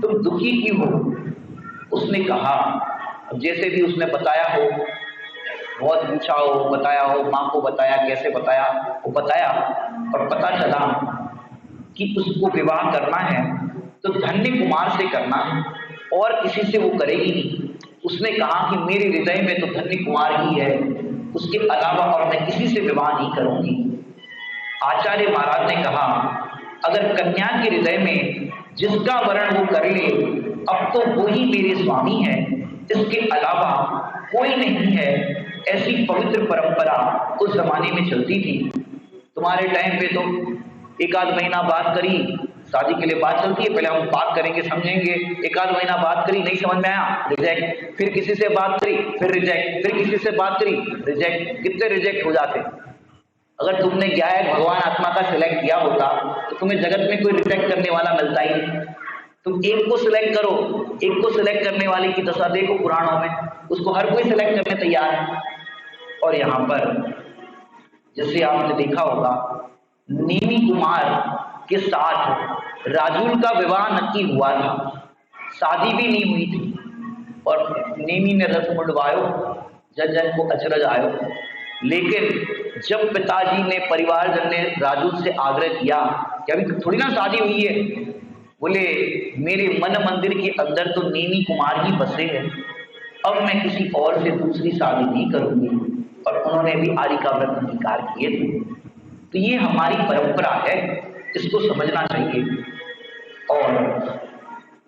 तुम दुखी क्यों हो। उसने कहा, जैसे भी उसने बताया हो, बहुत पूछा हो, बताया हो, माँ को बताया, कैसे बताया वो बताया, और पता चला कि उसको विवाह करना है तो धन्य कुमार से करना है और किसी से वो करेगी नहीं। उसने कहा कि मेरे हृदय में तो धन्य कुमार ही है, उसके अलावा और मैं किसी से विवाह नहीं करूंगी। आचार्य महाराज ने कहा, अगर कन्या के हृदय में जिसका वर्ण वो कर ले, अब तो वो ही मेरे स्वामी है, इसके अलावा कोई नहीं है। ऐसी पवित्र परंपरा उस जमाने में चलती थी। तुम्हारे टाइम पे तो एक आध महीना बात करी, शादी के लिए बात चलती है, पहले हम बात करेंगे समझेंगे, एक आध महीना बात करी नहीं समझ में आया रिजेक्ट, फिर किसी से बात करी फिर रिजेक्ट, फिर किसी से बात करी रिजेक्ट, कितने रिजेक्ट हो जाते। अगर तुमने गायक भगवान आत्मा का सिलेक्ट किया होता तो तुम्हें जगत में कोई रिजेक्ट करने वाला मिलता ही नहीं। तुम एक को सिलेक्ट करो, एक को सिलेक्ट करने वाले की दशा देखो पुराणों में, उसको हर कोई सिलेक्ट करने तैयार है। और यहाँ पर जैसे आपने देखा होगा, नेमी कुमार के साथ राजुल का विवाह नक्की हुआ था, शादी भी नहीं हुई थी, और नेमी ने रथ मुंडवायो, जन को अचरज आयो। लेकिन जब पिताजी ने, परिवारजन ने राजुल से आग्रह किया कि अभी थोड़ी ना शादी हुई है, बोले मेरे मन मंदिर के अंदर तो नेमी कुमार ही बसे हैं, अब मैं किसी और से दूसरी शादी नहीं करूंगी। और उन्होंने भी आर्य का व्रत अंगीकार किए थे। तो ये हमारी परंपरा है, इसको समझना चाहिए। और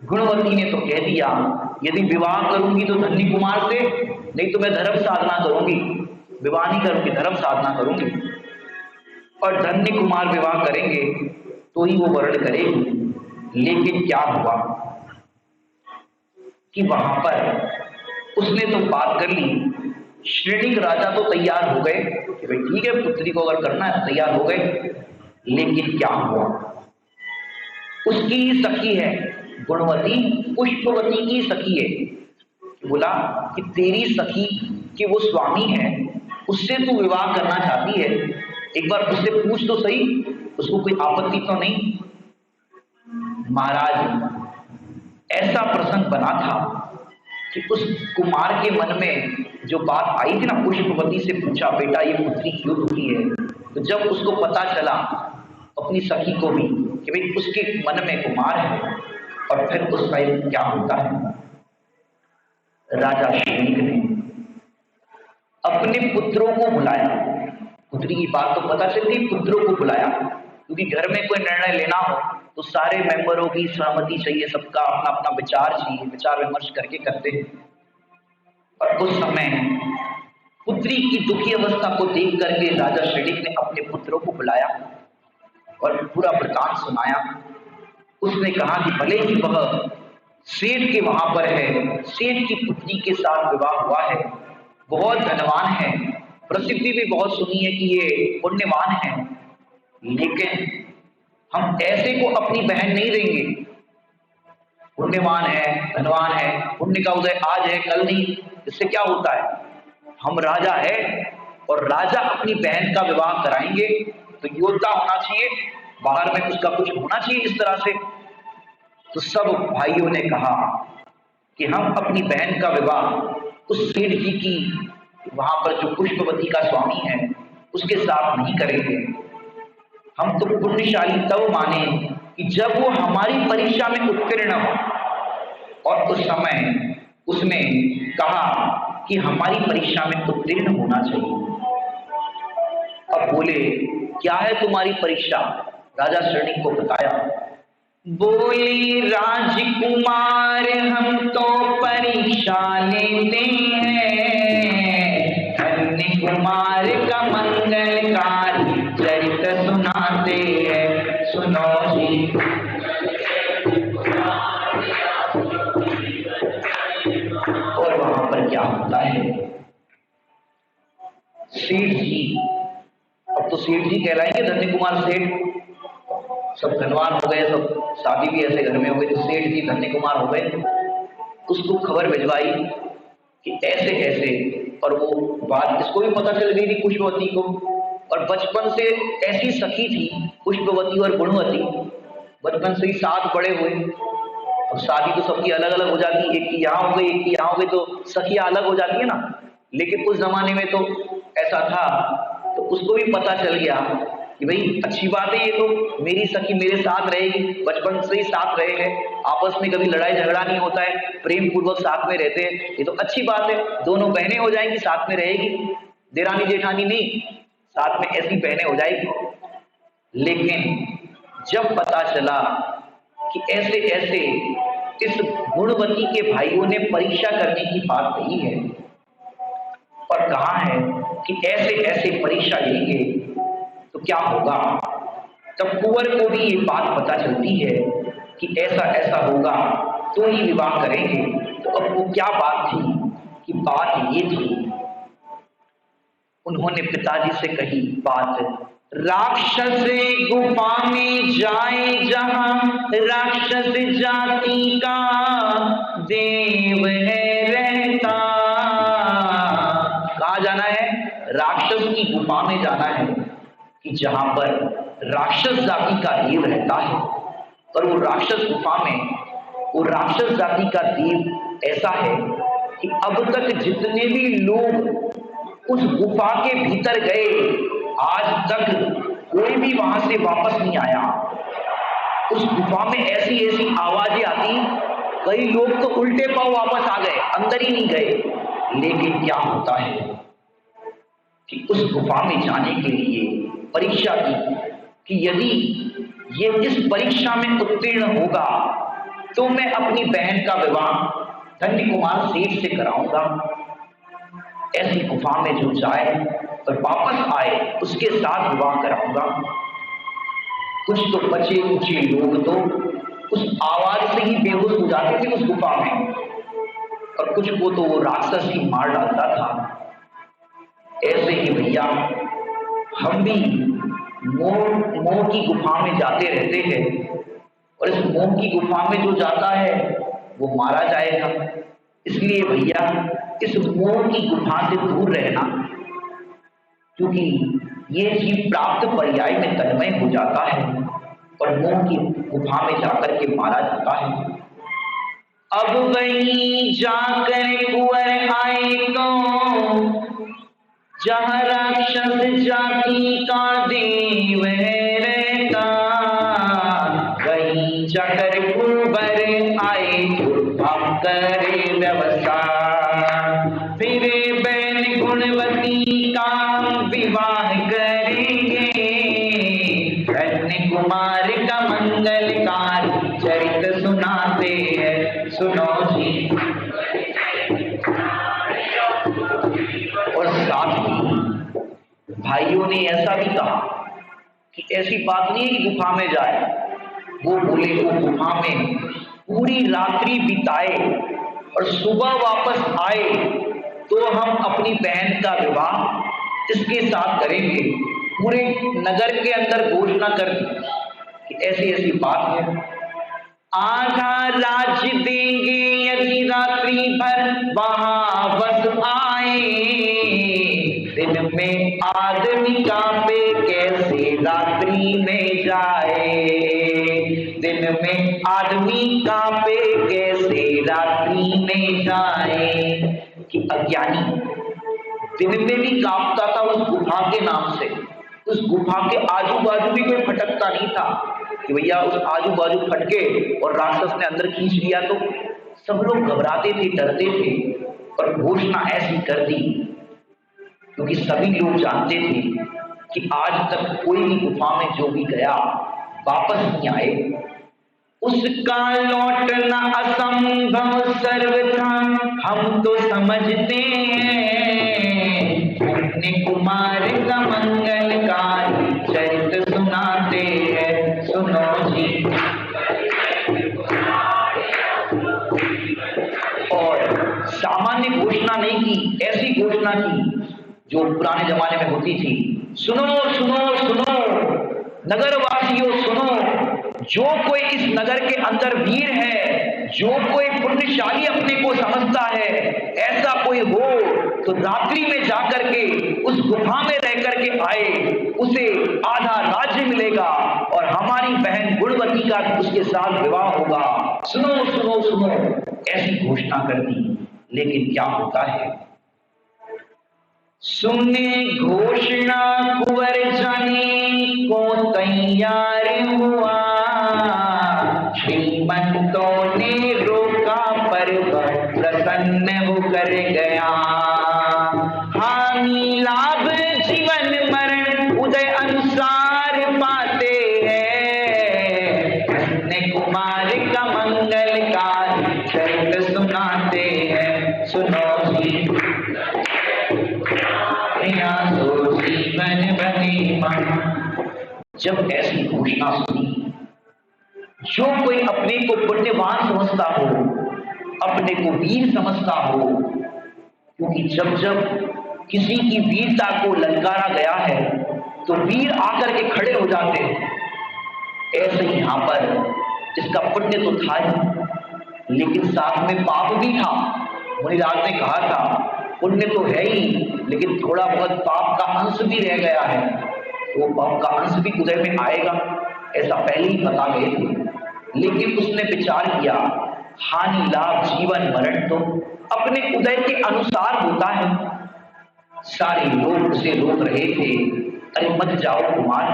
गुणवती ने तो कह दिया, यदि विवाह करूंगी तो धन्य कुमार से, नहीं तो मैं धर्म साधना करूंगी, विवाह नहीं करूंगी, धर्म साधना करूंगी। और धन्य कुमार विवाह करेंगे तो ही वो वर्ण करेगी। लेकिन क्या हुआ कि वहां पर उसने तो बात कर ली, श्रेणिक राजा तो तैयार हो गए कि भाई ठीक है, पुत्री को अगर करना है तैयार हो गए। लेकिन क्या हुआ, उसकी सखी है गुणवती, पुष्पवती की सखी है। बोला कि तेरी सखी के वो स्वामी है, उससे तू विवाह करना चाहती है, एक बार उससे पूछ तो सही, उसको कोई आपत्ति तो नहीं। महाराज, ऐसा प्रसंग बना था कि उस कुमार के मन में जो बात आई थी ना, पुष्पवती से पूछा, बेटा ये पुत्री क्यों दुखी है? तो जब उसको पता चला, अपनी सखी को भी, कि भाई उसके मन में कुमार है, और फिर उस टाइम क्या होता है, राजा शरीक ने अपने पुत्रों को बुलाया। पुत्री की बात तो पता चलती, पुत्रों को बुलाया, क्योंकि घर में कोई निर्णय लेना हो तो सारे मेंबरों की सहमति चाहिए, सबका अपना अपना विचार चाहिए, विचार विमर्श करके करते हैं। और उस समय पुत्री की दुखी अवस्था को देख करके राजा शरीक ने अपने पुत्रों को बुलाया और पूरा वृतांत सुनाया। उसने कहा कि भले ही वह सेठ के वहां पर है, सेठ की पुत्री के साथ विवाह हुआ है, बहुत धनवान है, प्रसिद्धि भी बहुत सुनी है कि ये पुण्यवान है, लेकिन हम ऐसे को अपनी बहन नहीं देंगे। पुण्यवान है, धनवान है, पुण्य का उदय आज है कल नहीं, इससे क्या होता है? हम राजा है और राजा अपनी बहन का विवाह कराएंगे तो योद्धा होना चाहिए, बाहर में उसका कुछ होना चाहिए इस तरह से। तो सब भाइयों ने कहा कि हम अपनी बहन का विवाह उस सेठ जी की वहां पर जो पुष्पवती का स्वामी है उसके साथ नहीं करेंगे। हम तो पुण्यशाली तब माने कि जब वो हमारी परीक्षा में उत्तीर्ण हो। और उस समय उसने कहा कि हमारी परीक्षा में उत्तीर्ण होना चाहिए। अब बोले, क्या है तुम्हारी परीक्षा? राजा शरणिक को बताया। बोले, राजकुमार हम तो परीक्षा लेते हैं, धन्य कुमार का मंगलकारी चरित सुनाते हैं, सुनो जी। और वहां पर क्या होता है, सेठ जी, अब तो सेठ जी कहलाएंगे, धन्य कुमार सेठ, सब धनवान हो गए, सब शादी भी ऐसे घर में हो गई, तो सेठ जी धन्य कुमार हो गए। उसको खबर भिजवाई कि ऐसे ऐसे, और वो बात इसको भी पता चल गई थी पुष्पवती को, और बचपन से ऐसी सखी थी पुष्पवती और गुणवती, बचपन से ही साथ बड़े हुए। और शादी तो सबकी अलग अलग हो जाती, एक की यहाँ हो गई, एक की यहाँ हो गई, तो सखियां अलग हो जाती है ना। लेकिन उस जमाने में तो ऐसा था, तो उसको भी पता चल गया कि भाई अच्छी बात है, ये तो मेरी सखी मेरे साथ रहेगी, बचपन से ही साथ रहे हैं, आपस में कभी लड़ाई झगड़ा नहीं होता है, प्रेम पूर्वक साथ में रहते हैं, ये तो अच्छी बात है, दोनों बहनें हो जाएंगी, साथ में रहेगी, देरानी जेठानी नहीं, साथ में ऐसी बहनें हो जाएगी। लेकिन जब पता चला कि ऐसे ऐसे इस गुणवती के भाइयों ने परीक्षा करने की बात कही है और कहा है कि ऐसे ऐसे परीक्षा लेंगे तो क्या होगा, तब कुंवर को भी ये बात पता चलती है कि ऐसा ऐसा होगा तो ही विवाह करेंगे। तो अब वो क्या बात थी, कि बात ये थी, उन्होंने पिताजी से कही बात, राक्षस गुफा में जाए जहां राक्षस जाति का देव है रहता। कहाँ जाना है? राक्षस की गुफा में जाना है, कि जहां पर राक्षस जाति का देव रहता है। और वो राक्षस गुफा में वो राक्षस जाति का देव ऐसा है कि अब तक जितने भी लोग उस गुफा के भीतर गए, आज तक कोई भी वहां से वापस नहीं आया। उस गुफा में ऐसी ऐसी आवाजें आती, कई लोग तो उल्टे पांव वापस आ गए, अंदर ही नहीं गए। लेकिन क्या होता है कि उस गुफा में जाने के लिए परीक्षा की कि यदि ये इस परीक्षा में उत्तीर्ण होगा तो मैं अपनी बहन का विवाह धन्य कुमार सेठ से कराऊंगा। ऐसी गुफा में जो जाए और वापस आए उसके साथ विवाह कराऊंगा। कुछ तो बचे कुचे लोग तो उस आवाज से ही बेहोश हो जाते थे उस गुफा में, और कुछ को तो वो राक्षस ही मार डालता था। ऐसे ही भैया हम भी मोह की गुफा में जाते रहते हैं, और इस मोह की गुफा में जो जाता है वो मारा जाएगा। इसलिए भैया इस मोह की गुफा से दूर रहना, क्योंकि ये जीव प्राप्त पर्याय में तन्मय हो जाता है और मोह की गुफा में जाकर के मारा जाता है। अब वहीं जाकर कुंवर आए तो जहाँ राक्षस जाति का देव रहता, वहीं जाकर कुंवर आए हम करे व्यवसाय, फिर बैन गुणवती का विवाह करेंगे, कन्या कुमार का मंगलकारी चरित सुनाते हैं, सुनो जी। और साथ ही भाइयों ने ऐसा भी कहा कि ऐसी बात नहीं है कि गुफा में जाए, वो बोले वो गुफा में पूरी रात्रि बिताए और सुबह वापस आए तो हम अपनी बहन का विवाह इसके साथ करेंगे। पूरे नगर के अंदर घोषणा कर दी कि ऐसी ऐसी बात है, आधा राज्य देंगे यदि रात्रि भर वहां बस आए, दिन में आदमी कांपे कैसे रात्रि में जाए, दिन में आदमी कांपे कैसे रात्रि में जाए। कि अज्ञानी दिन में भी कांपता था उस गुफा के नाम से, उस गुफा के आजू बाजू भी कोई फटकता नहीं था कि भैया उस आजू बाजू फटके और राक्षस ने अंदर खींच लिया तो सब लोग घबराते थे, डरते थे और घोषणा ऐसी कर दी क्योंकि सभी लोग जानते थे कि आज तक कोई भी गुफा में जो भी गया वापस नहीं आए, उसका लौटना असंभव सर्वथा हम तो समझते हैं, कन्या कुमार का मंगलकारी चरित सुनाते हैं, सुनो जी। और सामान्य घोषणा नहीं की, ऐसी घोषणा की जो पुराने जमाने में होती थी, सुनो सुनो सुनो नगरवासियों सुनो, जो कोई इस नगर के अंदर वीर है, जो कोई पुण्यशाली अपने को समझता है, ऐसा कोई हो तो रात्रि में जाकर के उस गुफा में रह करके आए, उसे आधा राज्य मिलेगा और हमारी बहन गुणवती का उसके साथ विवाह होगा। सुनो सुनो सुनो, ऐसी घोषणा कर दी। लेकिन क्या होता है, सुने घोषणा कुंवर जाने को तैयार हुआ, श्रीमंतों ने रोका पर प्रसन्न होकर गया, हानि लाभ जीवन मरण उदय अनुसार पाते हैं, कन्या कुमार का मंगलकारी चरित सुनाते हैं, सुनो जी। तो जीवन बने जब ऐसी घोषणा सुनी, जो कोई अपने को पुण्यवान समझता हो, अपने को वीर समझता हो, क्योंकि जब जब किसी की वीरता को ललकारा गया है तो वीर आकर के खड़े हो जाते हैं। ऐसे ही यहां पर इसका पुण्य तो था ही, लेकिन साथ में पाप भी था। मुनिराज ने कहा था पुण्य तो है ही, लेकिन थोड़ा बहुत पाप का अंश भी रह गया है, तो पाप का अंश भी उदय में आएगा, ऐसा पहले ही बता गए थे। लेकिन उसने विचार किया, हानि लाभ जीवन मरण तो अपने उदय के अनुसार होता है। सारे लोग उसे रोक रहे थे, अरे मत जाओ कुमार,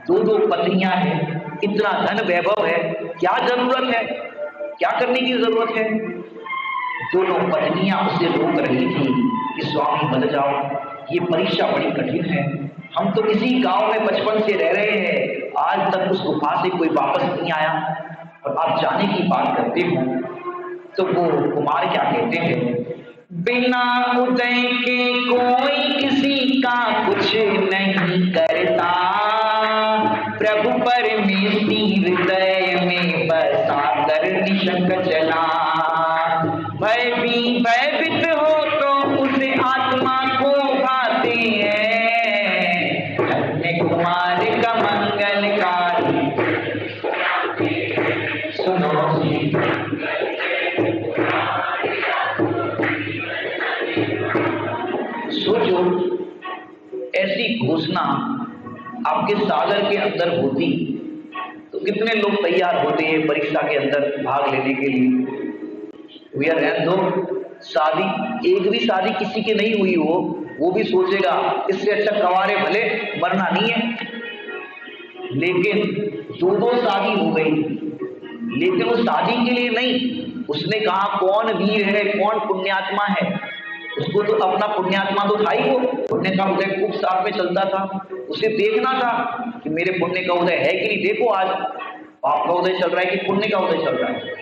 दो दो पत्नियां हैं, इतना धन वैभव है, क्या जरूरत है, क्या करने की जरूरत है। दोनों पत्नियां उसे रोक रही थी कि स्वामी मत जाओ, ये परीक्षा बड़ी कठिन है, हम तो इसी गांव में बचपन से रह रहे हैं, आज तक उस गुफा से कोई वापस नहीं आया और आप जाने की बात करते हो। तो वो कुमार क्या कहते हैं, बिना उदय के कोई किसी का कुछ नहीं करता, प्रभु परमेश्वरी हृदय में बसा कर निशंक चला, भय भी भयभीत हो तो उस आत्मा को भाते हैं, कन्या कुमार का मंगलकारी सुनो जी। सोचो, ऐसी के सागर के अंदर होती तो कितने लोग तैयार होते हैं परीक्षा के अंदर भाग लेने के लिए। भैया रहने दो, शादी एक भी शादी किसी की नहीं हुई हो, वो भी सोचेगा इससे अच्छा कवारे भले मरना नहीं है। लेकिन दो दो शादी हो गई, लेकिन वो शादी के लिए नहीं, उसने कहा कौन वीर है, कौन पुण्यात्मा है। उसको तो अपना पुण्यात्मा तो था ही, वो पुण्य का उदय खूब साथ में चलता था। उसे देखना था कि मेरे पुण्य का उदय है कि नहीं। देखो आज पाप का उदय चल रहा है कि पुण्य का उदय चल रहा है।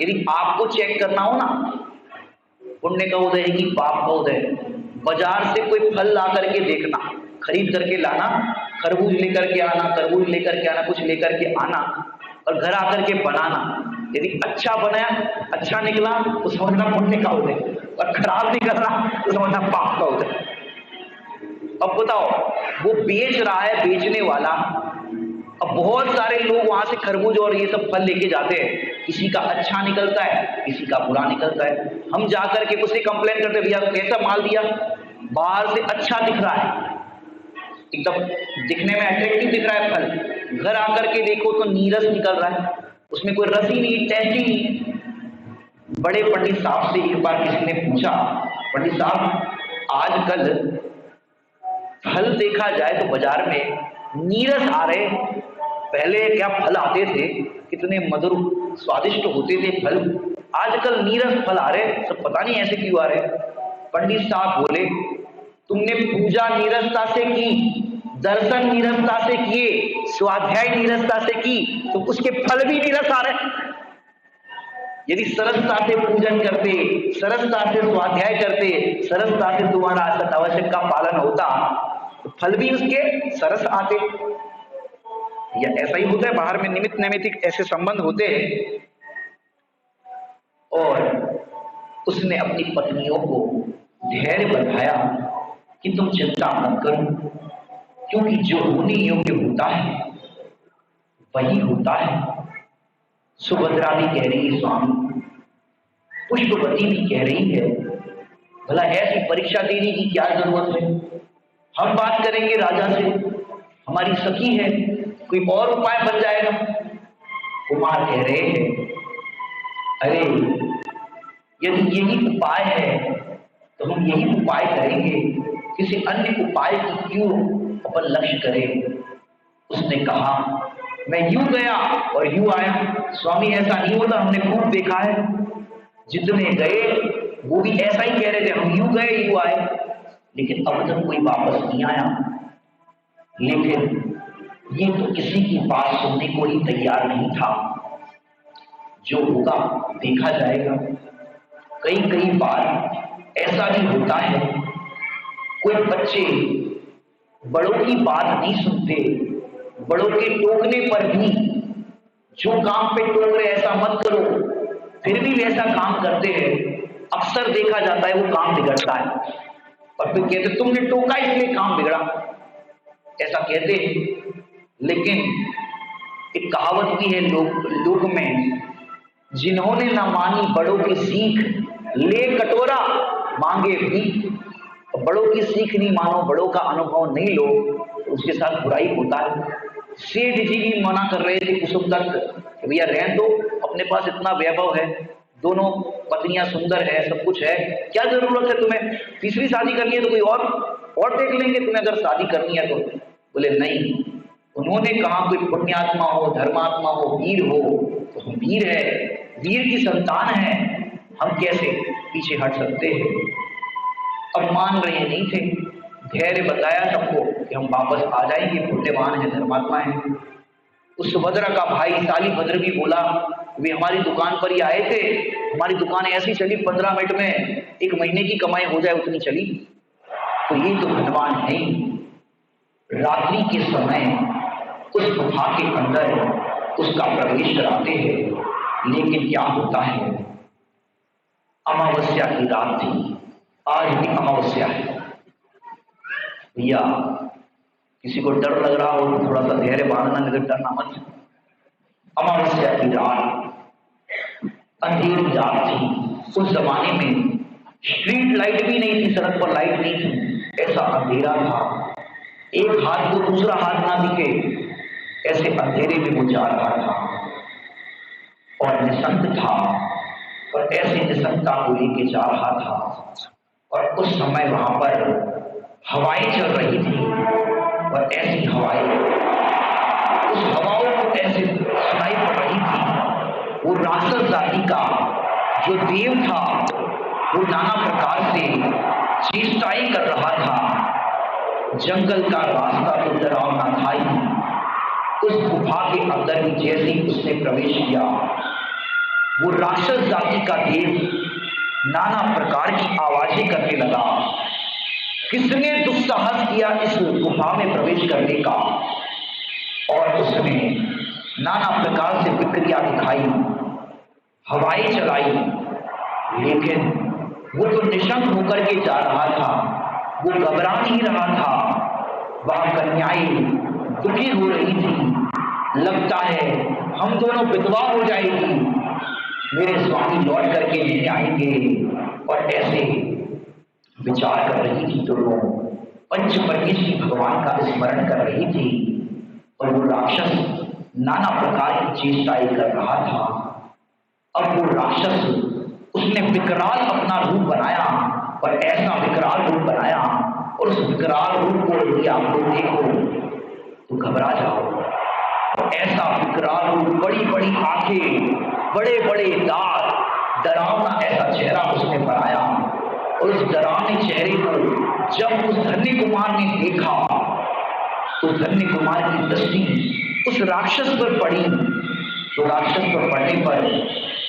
यदि आपको चेक करना हो ना पुण्य का उदय है कि पाप का उदय, बाजार से कोई फल ला करके देखना, खरीद करके लाना, खरबूज लेकर के आना, तरबूज लेकर के आना, कुछ लेकर के आना और घर आकर के बनाना। यदि अच्छा बनाया, अच्छा निकला तो समझना पुण्य का उदय, और खराब निकल रहा तो समझना पाप का उदय। अब बताओ, वो बेच रहा है बेचने वाला, अब बहुत सारे लोग वहां से खरबूज और ये सब फल लेके जाते हैं, किसी का अच्छा निकलता है, किसी का बुरा निकलता है। हम जाकर के उससे कंप्लेन करते, भैया कैसा माल दिया, बाहर से अच्छा दिख रहा है, एकदम दिखने में अट्रैक्टिव दिख रहा है फल, घर आकर के देखो तो नीरस निकल रहा है, उसमें कोई रस ही नहीं, टेस्ट ही नहीं। बड़े पंडित साहब से एक बार किसी ने पूछा, पंडित साहब आजकल फल देखा जाए तो बाजार में नीरस आ रहे, पहले क्या फल आते थे कितने मधुर स्वादिष्ट होते थे फल, आजकल नीरस फल आ रहे, सब पता नहीं ऐसे क्यों आ रहे। पंडित साहब बोले, तुमने पूजा नीरसता से की, दर्शन नीरसता से किए, स्वाध्याय नीरसता से की, तो उसके फल भी नीरस आ रहे। यदि सरसता से पूजन करते, सरसता से स्वाध्याय करते, सरसता से तुम्हारा आवश्यक का पालन होता तो फल भी उसके सरस आते। या ऐसा ही होता है, बाहर में निमित्त नैमित्तिक ऐसे संबंध होते हैं। और उसने अपनी पत्नियों को धैर्य बढ़ाया कि तुम चिंता मत करो, क्योंकि जो होने योग्य होता है वही होता है। सुभद्रा भी कह रही है स्वामी, पुष्पवती भी कह रही है, भला ऐसी परीक्षा देने की क्या जरूरत है, हम बात करेंगे राजा से, हमारी सखी है, कोई और उपाय बन जाएगा। कुमार कह रहे हैं, अरे यदि यही उपाय है तो हम यही उपाय करेंगे, किसी अन्य उपाय की क्यों अपन लक्ष्य करें। उसने कहा, मैं यूं गया और यूं आया। स्वामी ऐसा नहीं होता, हमने खूब देखा है, जितने गए वो भी ऐसा ही कह रहे थे, हम यूं गए यूं आए, लेकिन अब तक कोई वापस नहीं आया। लेकिन ये तो किसी की बात सुनने को ही तैयार नहीं था, जो होगा देखा जाएगा। कई कई बार ऐसा भी होता है, कोई बच्चे बड़ों की बात नहीं सुनते, बड़ों के टोकने पर भी, जो काम पे टोक रहे ऐसा मत करो, फिर भी वैसा काम करते हैं। अक्सर देखा जाता है वो काम बिगड़ता है, और फिर कहते तुमने टोका इसलिए काम बिगड़ा, ऐसा कहते हैं। लेकिन एक कहावत भी है लोक में, जिन्होंने ना मानी बड़ों की सीख, ले कटोरा मांगे भीख। बड़ों की सीख नहीं मानो, बड़ों का अनुभव नहीं लो, तो उसके साथ बुराई होता है। सेठ जी भी मना कर रहे थे कुसुम दत्त, भैया रहने दो, अपने पास इतना वैभव है, दोनों पत्नियां सुंदर है, सब कुछ है, क्या जरूरत है तुम्हें, तीसरी शादी करनी है तो कोई और देख लेंगे, तुम्हें अगर शादी करनी है तो। बोले नहीं, उन्होंने कहा कोई पुण्यात्मा हो, धर्मात्मा हो, वीर हो, तो हम वीर है, वीर की संतान है, हम कैसे पीछे हट सकते हैं। अब मान रहे नहीं थे, धैर्य बताया सबको कि हम वापस आ जाएंगे, पुण्यवान है, धर्मात्मा है। उस सुभद्रा का भाई शालीभद्र भी बोला, वे हमारी दुकान पर ही आए थे, हमारी दुकान ऐसी चली 15 मिनट में 1 महीने की कमाई हो जाए उतनी चली, तो ये तो धनवान है ही। रात्रि के समय उस गुफा के अंदर उसका प्रवेश कराते हैं, लेकिन क्या होता है, अमावस्या की रात थी, आज भी अमावस्या है। भैया किसी को डर लग रहा हो तो थोड़ा सा धैर्य बांधना, नहीं डरना मत। अमावस्या की रात, अंधेरी रात थी। उस जमाने में स्ट्रीट लाइट भी नहीं थी, सड़क पर लाइट नहीं थी, ऐसा अंधेरा था। एक हाथ को दूसरा हाथ ना दिखे, ऐसे अंधेरे में वो जा रहा था और निशंक था और ऐसे निशंकता को लेके जा रहा था। और उस समय वहां पर हवाएं चल रही थी और ऐसी हवाएं, उस हवाओं को ऐसे सुनाई पड़ रही थी। वो राक्षस जाति का जो देव था वो नाना प्रकार से चेष्टाएं कर रहा था। जंगल का रास्ता तो डरावना था ही। उस गुफा के अंदर ही जैसे ही उसने प्रवेश किया, वो राक्षस जाति का देव नाना प्रकार की आवाजें करने लगा। किसने दुस्साहस किया इस गुफा में प्रवेश करने का? और उसने नाना प्रकार से विक्रिया दिखाई, हवाएं चलाई, लेकिन वो तो निशंक होकर के जा रहा था, वो घबरा नहीं रहा था। वह कन्याएं दुखी हो रही थी, लगता है हम दोनों विधवा हो जाएगी, मेरे स्वामी लौट करके नहीं आएंगे। और ऐसे विचार कर रही थी। तो वो पंच परमेश्वरी भगवान का स्मरण कर रही थी और वो राक्षस नाना प्रकार की चेष्टाएं कर रहा था। अब वो राक्षस, उसने विकराल अपना रूप बनाया और ऐसा विकराल रूप बनाया, और उस विकराल रूप को यदि आप लोग देखो तो घबरा जाओ। ऐसा विकराल रूप, बड़ी बड़ी आंखें, बड़े बड़े दांत, डरावना ऐसा चेहरा उसने बनाया। और उस डरावने चेहरे को जब उस धन्य कुमार ने देखा तो धन्य कुमार की दृष्टि उस राक्षस पर पड़ी। तो राक्षस पर पड़ने पर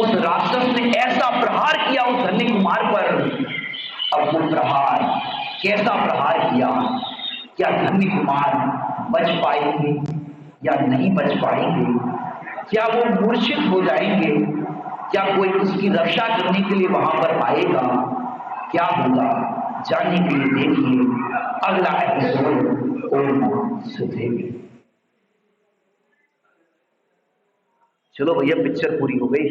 उस राक्षस ने ऐसा प्रहार किया उस धन्य कुमार पर। अब वो प्रहार, कैसा प्रहार किया? क्या धन्य कुमार बच पाएंगे या नहीं बच पाएंगे? क्या वो मूर्छित हो जाएंगे? क्या कोई उसकी रक्षा करने के लिए वहां पर आएगा? क्या होगा? जानने के लिए देखिए अगला एपिसोड ओम सुधेवी। चलो भैया, पिक्चर पूरी हो गई।